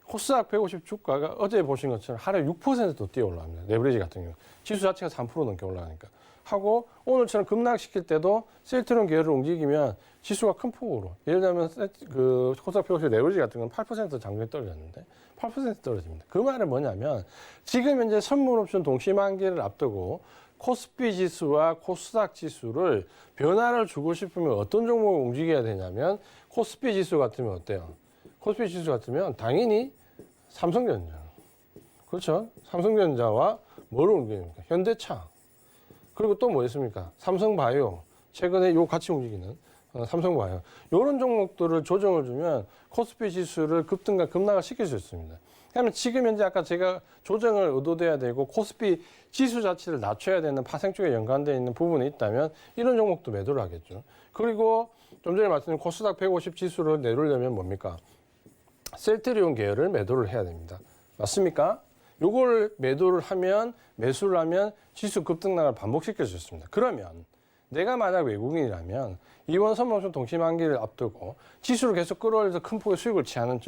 코스닥 150 주가가 어제 보신 것처럼 하루에 6%도 뛰어 올라갑니다. 레버리지 같은 경우. 지수 자체가 3% 넘게 올라가니까. 하고 오늘처럼 급락시킬 때도 셀트리온 계열을 움직이면 지수가 큰 폭으로 예를 들면 그 코스닥 150 레버리지 같은 건 8% 장중에 떨어졌는데 8% 떨어집니다. 그 말은 뭐냐면 지금 현재 선물옵션 동시만기를 앞두고 코스피 지수와 코스닥 지수를 변화를 주고 싶으면 어떤 종목을 움직여야 되냐면 코스피 지수 같으면 어때요? 코스피 지수 같으면 당연히 삼성전자. 그렇죠? 삼성전자와 뭐를 움직입니까? 현대차. 그리고 또 뭐 있습니까? 삼성바이오. 최근에 요 같이 움직이는 삼성바이오. 이런 종목들을 조정을 주면 코스피 지수를 급등과 급락을 시킬 수 있습니다. 그러면 지금 현재 아까 제가 조정을 의도돼야 되고 코스피 지수 자체를 낮춰야 되는 파생 쪽에 연관되어 있는 부분이 있다면 이런 종목도 매도를 하겠죠. 그리고 좀 전에 말씀드린 코스닥 150 지수를 내려려면 뭡니까? 셀트리온 계열을 매도를 해야 됩니다. 맞습니까? 요걸 매도를 하면 매수를 하면 지수 급등락을 반복시킬 수 있습니다. 그러면 내가 만약 외국인이라면 이번 선물옵션 동시만기를 앞두고 지수를 계속 끌어올려서 큰 폭의 수익을 취하는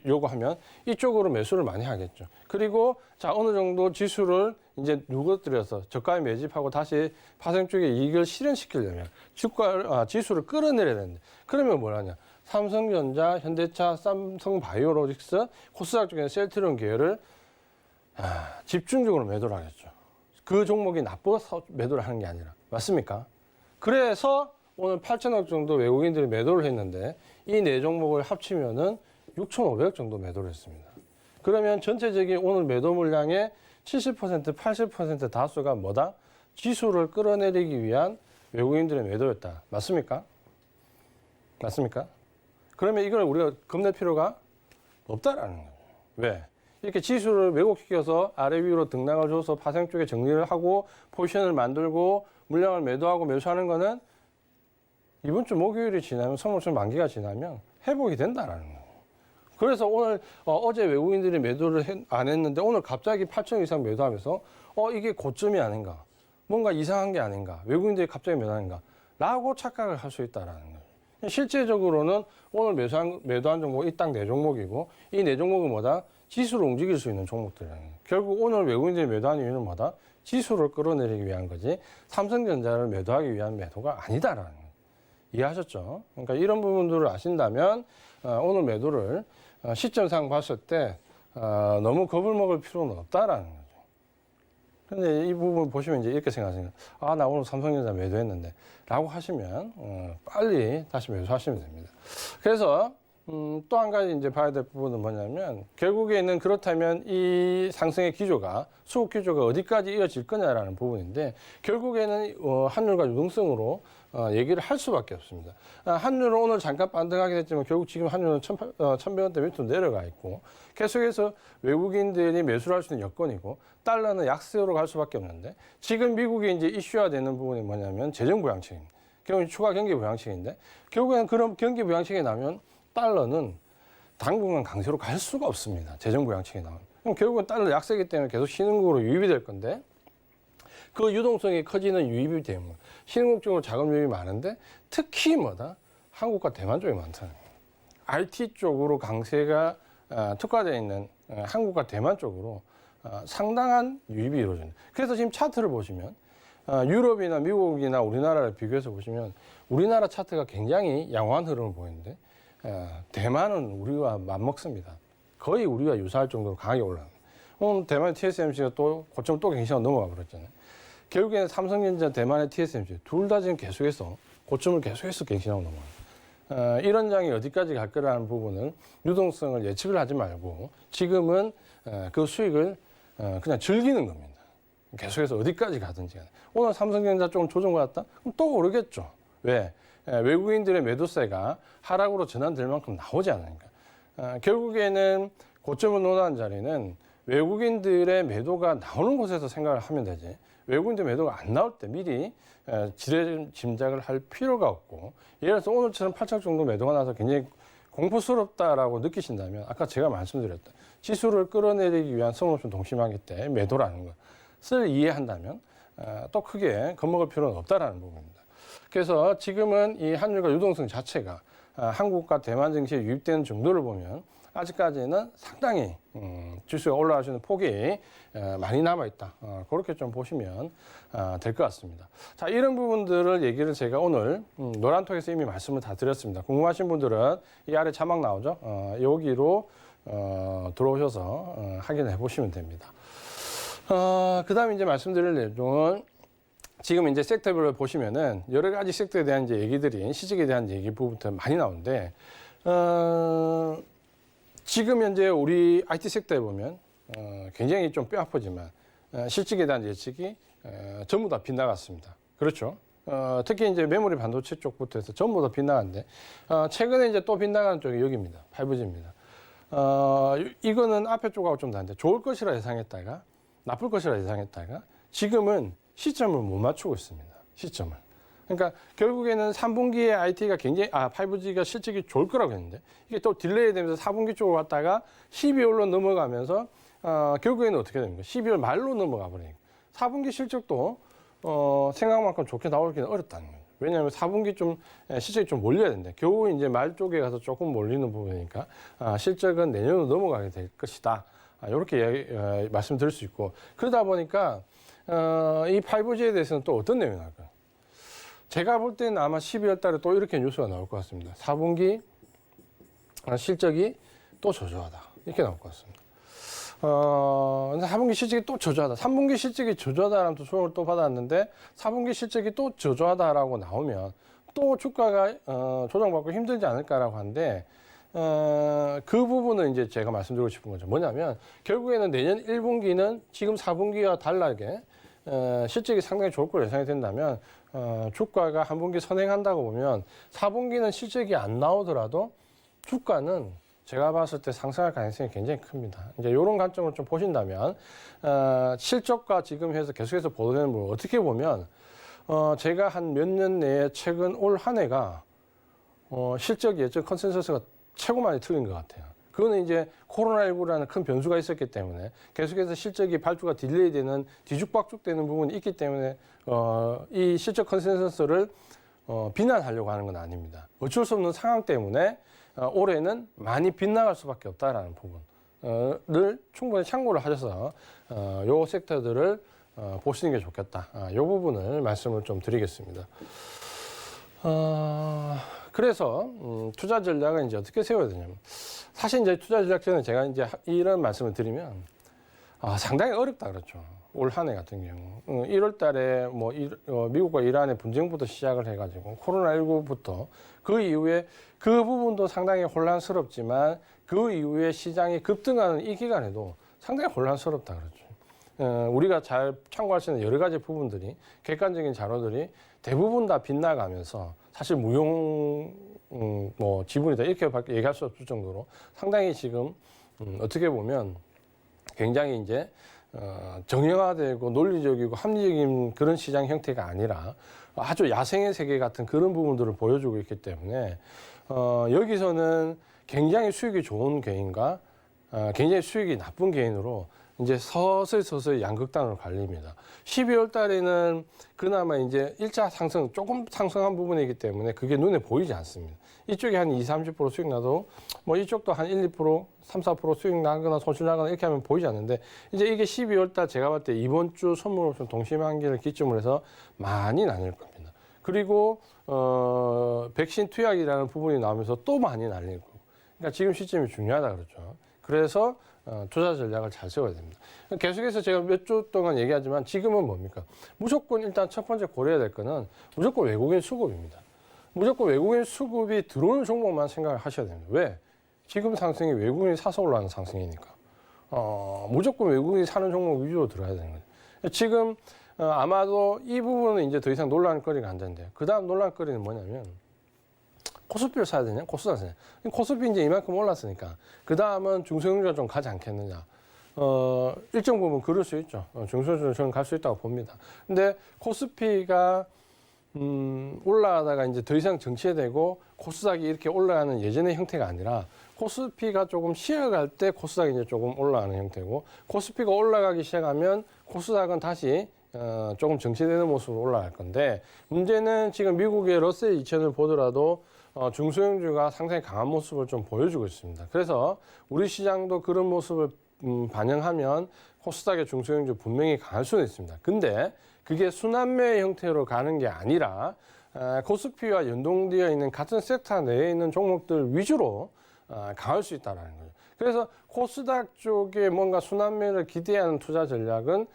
요구하면 이쪽으로 매수를 많이 하겠죠. 그리고 자 어느 정도 지수를 이제 누그러뜨려서 저가에 매집하고 다시 파생 쪽에 이익을 실현시키려면 지수를 끌어내려야 되는데 그러면 뭘 하냐? 삼성전자, 현대차, 삼성바이오로직스, 코스닥 쪽에는 셀트리온 계열을 집중적으로 매도를 하겠죠. 그 종목이 나빠서 매도를 하는 게 아니라. 맞습니까? 그래서 오늘 8천억 정도 외국인들이 매도를 했는데 이 네 종목을 합치면은 6,500억 정도 매도를 했습니다. 그러면 전체적인 오늘 매도 물량의 70%, 80% 다수가 뭐다? 지수를 끌어내리기 위한 외국인들의 매도였다. 맞습니까? 맞습니까? 그러면 이걸 우리가 겁낼 필요가 없다라는 거예요. 왜? 이렇게 지수를 왜곡시켜서 아래 위로 등락을 줘서 파생 쪽에 정리를 하고 포지션을 만들고 물량을 매도하고 매수하는 거는 이번 주 목요일이 지나면 선물옵션 만기가 지나면 회복이 된다라는 거예요. 그래서 오늘 어제 외국인들이 매도를 안 했는데 오늘 갑자기 8천 이상 매도하면서 이게 고점이 아닌가, 뭔가 이상한 게 아닌가, 외국인들이 갑자기 매도하는가 라고 착각을 할 수 있다라는 거예요. 실제적으로는 오늘 매도한 종목이 이 딱 네 종목이고 이 네 종목은 뭐다? 지수를 움직일 수 있는 종목들이라는 거예요. 결국 오늘 외국인들이 매도한 이유는 뭐다? 지수를 끌어내리기 위한 거지 삼성전자를 매도하기 위한 매도가 아니다라는 거예요. 이해하셨죠? 그러니까 이런 부분들을 아신다면 오늘 매도를 시점상 봤을 때 너무 겁을 먹을 필요는 없다라는 거죠. 근데 이 부분 보시면 이제 이렇게 생각하시면 나 오늘 삼성전자 매도했는데 라고 하시면 빨리 다시 매수하시면 됩니다. 그래서 또 한 가지 이제 봐야 될 부분은 뭐냐면 결국에는 그렇다면 이 상승의 기조가 수급 기조가 어디까지 이어질 거냐라는 부분인데 결국에는 환율과 유동성으로 얘기를 할 수밖에 없습니다. 환율은 오늘 잠깐 반등하게 됐지만 결국 지금 환율은 1,100원대 밑으로 내려가 있고 계속해서 외국인들이 매수를 할 수 있는 여건이고 달러는 약세로 갈 수밖에 없는데 지금 미국이 이제 이슈화 되는 부분이 뭐냐면 재정 부양책입니다. 결국 추가 경기 부양책인데 결국에는 그런 경기 부양책이 나면 달러는 당분간 강세로 갈 수가 없습니다. 재정 부양책이 나오면. 그럼 결국은 달러 약세이기 때문에 계속 신흥국으로 유입이 될 건데 그 유동성이 커지는 유입이 되면 신흥국 쪽으로 자금 유입이 많은데 특히 뭐다? 한국과 대만 쪽이 많다는 거예요. IT 쪽으로 강세가 특화되어 있는 한국과 대만 쪽으로 상당한 유입이 이루어집니다. 그래서 지금 차트를 보시면 유럽이나 미국이나 우리나라를 비교해서 보시면 우리나라 차트가 굉장히 양호한 흐름을 보이는데 대만은 우리와 맞먹습니다. 거의 우리와 유사할 정도로 강하게 올라갑니다. 오늘 대만 TSMC가 또 고점 또 갱신하고 넘어가 버렸잖아요. 결국에는 삼성전자, 대만의 TSMC 둘 다 지금 계속해서 고점을 계속해서 갱신하고 넘어가요. 이런 장이 어디까지 갈 거라는 부분은 유동성을 예측을 하지 말고 지금은 그 수익을 그냥 즐기는 겁니다. 계속해서 어디까지 가든지 간에. 오늘 삼성전자 조금 조정받았다? 그럼 또 오르겠죠. 왜? 외국인들의 매도세가 하락으로 전환될 만큼 나오지 않으니까. 결국에는 고점을 논하는 자리는 외국인들의 매도가 나오는 곳에서 생각을 하면 되지. 외국인들 매도가 안 나올 때 미리 지레 짐작을 할 필요가 없고 예를 들어서 오늘처럼 8천 정도 매도가 나서 굉장히 공포스럽다라고 느끼신다면 아까 제가 말씀드렸던 지수를 끌어내리기 위한 선물옵션 동시만기 때 매도라는 것을 이해한다면 또 크게 겁먹을 필요는 없다라는 부분입니다. 그래서 지금은 이 환율과 유동성 자체가 한국과 대만 증시에 유입되는 정도를 보면 아직까지는 상당히 지수가 올라갈 수 있는 폭이 많이 남아있다. 그렇게 좀 보시면 될 것 같습니다. 자, 이런 부분들을 얘기를 제가 오늘 노란톡에서 이미 말씀을 다 드렸습니다. 궁금하신 분들은 이 아래 자막 나오죠? 여기로 들어오셔서 확인해 보시면 됩니다. 그 다음에 이제 말씀드릴 내용은 지금 이제 섹터별로 보시면은 여러 가지 섹터에 대한 이제 얘기들이 시직에 대한 얘기 부분부터 많이 나오는데, 지금 현재 우리 IT 섹터에 보면 굉장히 좀 뼈아프지만 실직에 대한 예측이 전부 다 빗나갔습니다. 그렇죠? 특히 이제 메모리 반도체 쪽부터 해서 전부 다 빗나갔는데 최근에 이제 또 빗나가는 쪽이 여기입니다. 5G입니다. 이거는 앞에 쪽하고 좀 다른데 좋을 것이라 예상했다가 나쁠 것이라 예상했다가 지금은 시점을 못 맞추고 있습니다. 시점을. 그러니까 결국에는 3분기에 IT가 굉장히 5G가 실적이 좋을 거라고 했는데 이게 또 딜레이 되면서 4분기 쪽으로 갔다가 12월로 넘어가면서 결국에는 어떻게 됩니까? 12월 말로 넘어가 버리니까 4분기 실적도 생각만큼 좋게 나오기는 어렵다는 거예요. 왜냐하면 4분기 좀 실적이 좀 몰려야 된다. 겨우 이제 말 쪽에 가서 조금 몰리는 부분이니까 실적은 내년으로 넘어가게 될 것이다. 이렇게 말씀드릴 수 있고, 그러다 보니까 이 5G에 대해서는 또 어떤 내용이 나올까요? 제가 볼 때는 아마 12월 달에 또 이렇게 뉴스가 나올 것 같습니다. 4분기 실적이 또 저조하다. 이렇게 나올 것 같습니다. 4분기 실적이 또 저조하다. 3분기 실적이 저조하다라는 또 소용을 또 받았는데 4분기 실적이 또 저조하다라고 나오면 또 주가가 조정받고 힘들지 않을까라고 하는데 그 부분은 이제 제가 말씀드리고 싶은 거죠. 뭐냐면 결국에는 내년 1분기는 지금 4분기와 달라게 실적이 상당히 좋을 걸로 예상이 된다면 주가가 한 분기 선행한다고 보면 4분기는 실적이 안 나오더라도 주가는 제가 봤을 때 상승할 가능성이 굉장히 큽니다. 이제 이런 관점을 좀 보신다면 실적과 지금 해서 계속해서 보도되는 부분 어떻게 보면 제가 한 몇 년 내에 최근 올 한 해가 실적 예측 컨센서스가 최고 많이 틀린 것 같아요. 그거는 이제 코로나19라는 큰 변수가 있었기 때문에 계속해서 실적이 발주가 딜레이 되는 뒤죽박죽 되는 부분이 있기 때문에 이 실적 컨센서스를 비난하려고 하는 건 아닙니다. 어쩔 수 없는 상황 때문에 올해는 많이 빗나갈 수밖에 없다라는 부분을 충분히 참고를 하셔서 요 섹터들을 보시는 게 좋겠다. 이 부분을 말씀을 좀 드리겠습니다. 그래서 투자 전략을 이제 어떻게 세워야 되냐면 사실 이제 투자 전략 전에 제가 이제 이런 말씀을 드리면 상당히 어렵다 그렇죠. 올 한 해 같은 경우 1월 달에 뭐 미국과 이란의 분쟁부터 시작을 해가지고 코로나19부터 그 이후에 그 부분도 상당히 혼란스럽지만 그 이후에 시장이 급등하는 이 기간에도 상당히 혼란스럽다 그렇죠. 우리가 잘 참고할 수 있는 여러 가지 부분들이 객관적인 자료들이 대부분 다 빗나가면서 사실 무용 뭐 지분이다 이렇게 얘기할 수 없을 정도로 상당히 지금 어떻게 보면 굉장히 이제 정형화되고 논리적이고 합리적인 그런 시장 형태가 아니라 아주 야생의 세계 같은 그런 부분들을 보여주고 있기 때문에 여기서는 굉장히 수익이 좋은 개인과 굉장히 수익이 나쁜 개인으로 이제 서서히 양극단으로 갈립니다. 12월 달에는 그나마 이제 1차 상승, 조금 상승한 부분이기 때문에 그게 눈에 보이지 않습니다. 이쪽이 한 20-30% 수익 나도 뭐 이쪽도 한 1-2%, 3-4% 수익 나거나 손실 나거나 이렇게 하면 보이지 않는데 이제 이게 12월 달 제가 봤을 때 이번 주 선물옵션 동시만기를 기점으로 해서 많이 나뉠 겁니다. 그리고 백신 투약이라는 부분이 나오면서 또 많이 나뉠 거고. 그러니까 지금 시점이 중요하다 그렇죠. 그래서 투자 전략을 잘 세워야 됩니다. 계속해서 제가 몇 주 동안 얘기하지만 지금은 뭡니까? 무조건 일단 첫 번째 고려해야 될 거는 무조건 외국인 수급입니다. 무조건 외국인 수급이 들어오는 종목만 생각을 하셔야 됩니다. 왜? 지금 상승이 외국인이 사서 올라가는 상승이니까. 무조건 외국인이 사는 종목 위주로 들어야 되는 거죠. 지금 아마도 이 부분은 이제 더 이상 논란거리가 안 되는데 그 다음 논란거리는 뭐냐면 코스피를 사야 되냐? 코스닥 사야 되냐? 코스피 이제 이만큼 올랐으니까 그 다음은 중소형주가 좀 가지 않겠느냐? 일정 부분 그럴 수 있죠. 중소형주는 저는 갈 수 있다고 봅니다. 근데 코스피가 올라가다가 이제 더 이상 정체되고 코스닥이 이렇게 올라가는 예전의 형태가 아니라 코스피가 조금 쉬어갈 때 코스닥이 이제 조금 올라가는 형태고 코스피가 올라가기 시작하면 코스닥은 다시 조금 정체되는 모습으로 올라갈 건데 문제는 지금 미국의 러셀 2000을 보더라도 중소형주가 상당히 강한 모습을 좀 보여주고 있습니다. 그래서 우리 시장도 그런 모습을 반영하면 코스닥의 중소형주 분명히 강할 수는 있습니다. 근데 그게 순환매 형태로 가는 게 아니라 코스피와 연동되어 있는 같은 섹터 내에 있는 종목들 위주로 강할 수 있다는 거죠. 그래서 코스닥 쪽에 뭔가 순환매를 기대하는 투자 전략은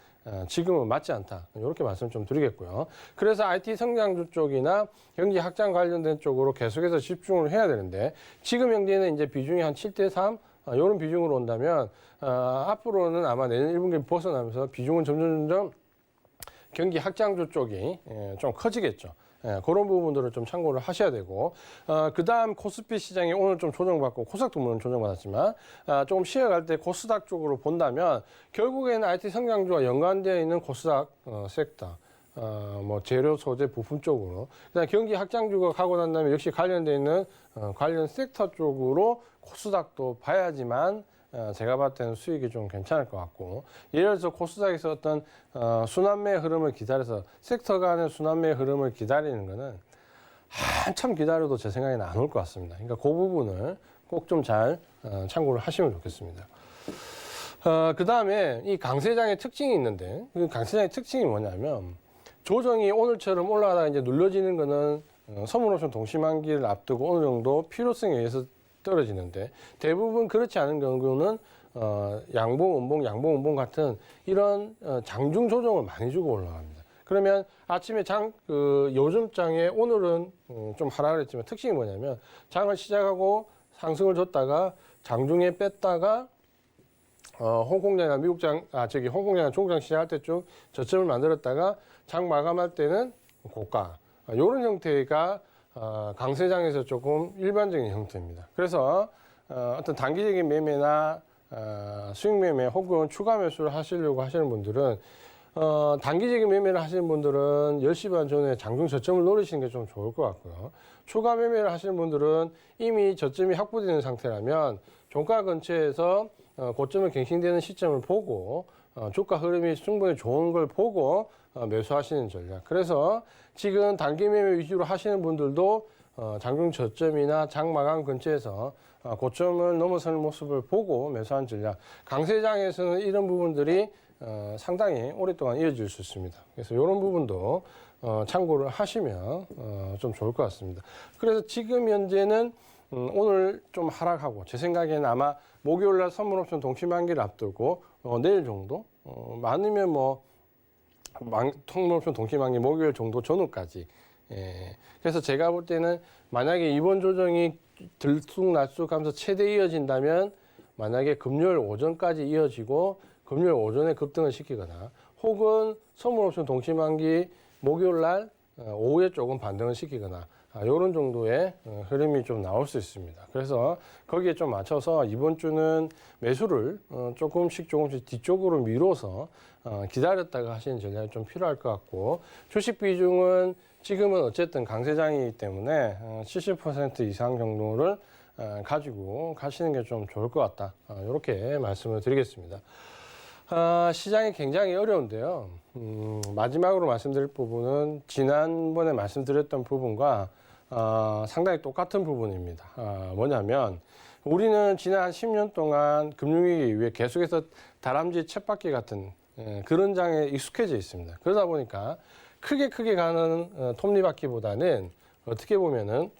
지금은 맞지 않다. 이렇게 말씀 좀 드리겠고요. 그래서 IT 성장주 쪽이나 경기 확장 관련된 쪽으로 계속해서 집중을 해야 되는데 지금 현재는 이제 비중이 한 7대3 이런 비중으로 온다면 앞으로는 아마 내년 1분기 벗어나면서 비중은 점점 경기 확장주 쪽이 좀 커지겠죠. 그런 부분들을 좀 참고를 하셔야 되고 그 다음 코스피 시장이 오늘 좀 조정받고 코스닥도 물론 조정받았지만 조금 쉬어갈 때 코스닥 쪽으로 본다면 결국에는 IT 성장주와 연관되어 있는 코스닥 섹터 뭐 재료 소재 부품 쪽으로 그다음 경기 확장주가 가고 난 다음에 역시 관련되어 있는 관련 섹터 쪽으로 코스닥도 봐야지만 제가 봤을 때는 수익이 좀 괜찮을 것 같고, 예를 들어서 코스닥에서 어떤 순환매의 흐름을 기다려서 섹터 간의 순환매의 흐름을 기다리는 거는 한참 기다려도 제 생각에는 안 올 것 같습니다. 그러니까 그 부분을 꼭 좀 잘 참고를 하시면 좋겠습니다. 그 다음에 이 강세장의 특징이 있는데, 그 강세장의 특징이 뭐냐면 조정이 오늘처럼 올라가다가 이제 눌러지는 거는 선물옵션 동시만기를 앞두고 어느 정도 필요성에 의해서 떨어지는데, 대부분 그렇지 않은 경우는 양봉, 음봉, 양봉, 음봉 같은 이런 장중 조정을 많이 주고 올라갑니다. 그러면 아침에 요즘 장에 오늘은 좀 하락을 했지만 특징이 뭐냐면 장을 시작하고 상승을 줬다가 장중에 뺐다가 홍콩장이나 홍콩장이나 중국장 시작할 때쯤 저점을 만들었다가 장 마감할 때는 고가. 이런 형태가 강세장에서 조금 일반적인 형태입니다. 그래서 어떤 단기적인 매매나 수익 매매 혹은 추가 매수를 하시려고 하시는 분들은 단기적인 매매를 하시는 분들은 10시 반 전에 장중 저점을 노리시는 게 좀 좋을 것 같고요. 추가 매매를 하시는 분들은 이미 저점이 확보되는 상태라면 종가 근처에서 고점을 갱신되는 시점을 보고 주가 흐름이 충분히 좋은 걸 보고 매수하시는 전략. 그래서 지금 단기 매매 위주로 하시는 분들도 장중 저점이나 장 마감 근처에서 고점을 넘어서는 모습을 보고 매수한 전략. 강세장에서는 이런 부분들이 상당히 오랫동안 이어질 수 있습니다. 그래서 이런 부분도 참고를 하시면 좀 좋을 것 같습니다. 그래서 지금 현재는 오늘 좀 하락하고, 제 생각에는 아마 목요일날 선물옵션 동시만기를 앞두고 내일 정도, 많으면 선물옵션 동시만기 목요일 정도 전후까지. 그래서 제가 볼 때는 만약에 이번 조정이 들쑥날쑥하면서 최대 이어진다면 만약에 금요일 오전까지 이어지고 금요일 오전에 급등을 시키거나, 혹은 선물옵션 동시만기 목요일날 오후에 조금 반등을 시키거나, 이런 정도의 흐름이 좀 나올 수 있습니다. 그래서 거기에 좀 맞춰서 이번 주는 매수를 조금씩 뒤쪽으로 미뤄서 기다렸다가 하시는 전략이 좀 필요할 것 같고, 주식 비중은 지금은 어쨌든 강세장이기 때문에 70% 이상 정도를 가지고 가시는 게 좀 좋을 것 같다. 이렇게 말씀을 드리겠습니다. 시장이 굉장히 어려운데요. 마지막으로 말씀드릴 부분은 지난번에 말씀드렸던 부분과 상당히 똑같은 부분입니다. 뭐냐면 우리는 지난 한 10년 동안 금융위기 이후에 계속해서 다람쥐 쳇바퀴 같은 그런 장에 익숙해져 있습니다. 그러다 보니까 크게 가는 톱니바퀴보다는 어떻게 보면은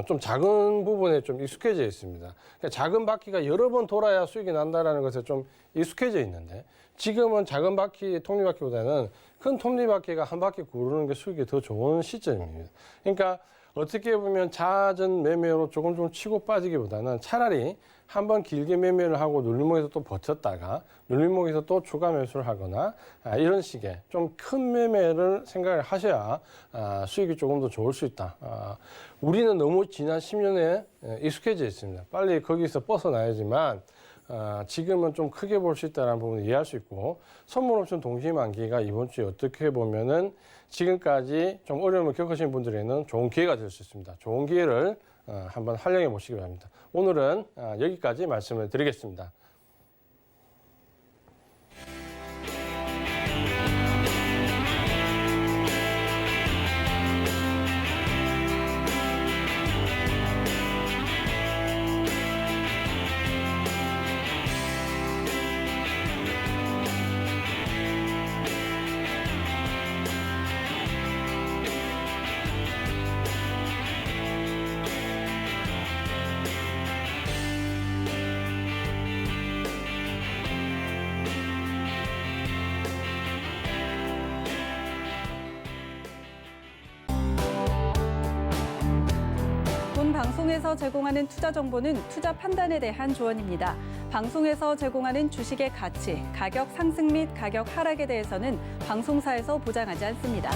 좀 작은 부분에 좀 익숙해져 있습니다. 그러니까 작은 바퀴가 여러 번 돌아야 수익이 난다라는 것에 좀 익숙해져 있는데, 지금은 작은 바퀴, 톱니바퀴보다는 큰 톱니바퀴가 한 바퀴 구르는 게 수익이 더 좋은 시점입니다. 그러니까 어떻게 보면 잦은 매매로 조금 치고 빠지기보다는 차라리 한번 길게 매매를 하고 눌림목에서 또 버텼다가 눌림목에서 또 추가 매수를 하거나 이런 식의 좀 큰 매매를 생각을 하셔야 수익이 조금 더 좋을 수 있다. 우리는 너무 지난 10년에 익숙해져 있습니다. 빨리 거기서 벗어나야지만 지금은 좀 크게 볼 수 있다는 부분을 이해할 수 있고, 선물옵션 동시만기가 이번 주에 어떻게 보면은 지금까지 좀 어려움을 겪으신 분들에는 좋은 기회가 될 수 있습니다. 좋은 기회를 한번 활용해 보시기 바랍니다. 오늘은 여기까지 말씀을 드리겠습니다. 본 방송에서 제공하는 투자 정보는 투자 판단에 대한 조언입니다. 방송에서 제공하는 주식의 가치, 가격 상승 및 가격 하락에 대해서는 방송사에서 보장하지 않습니다.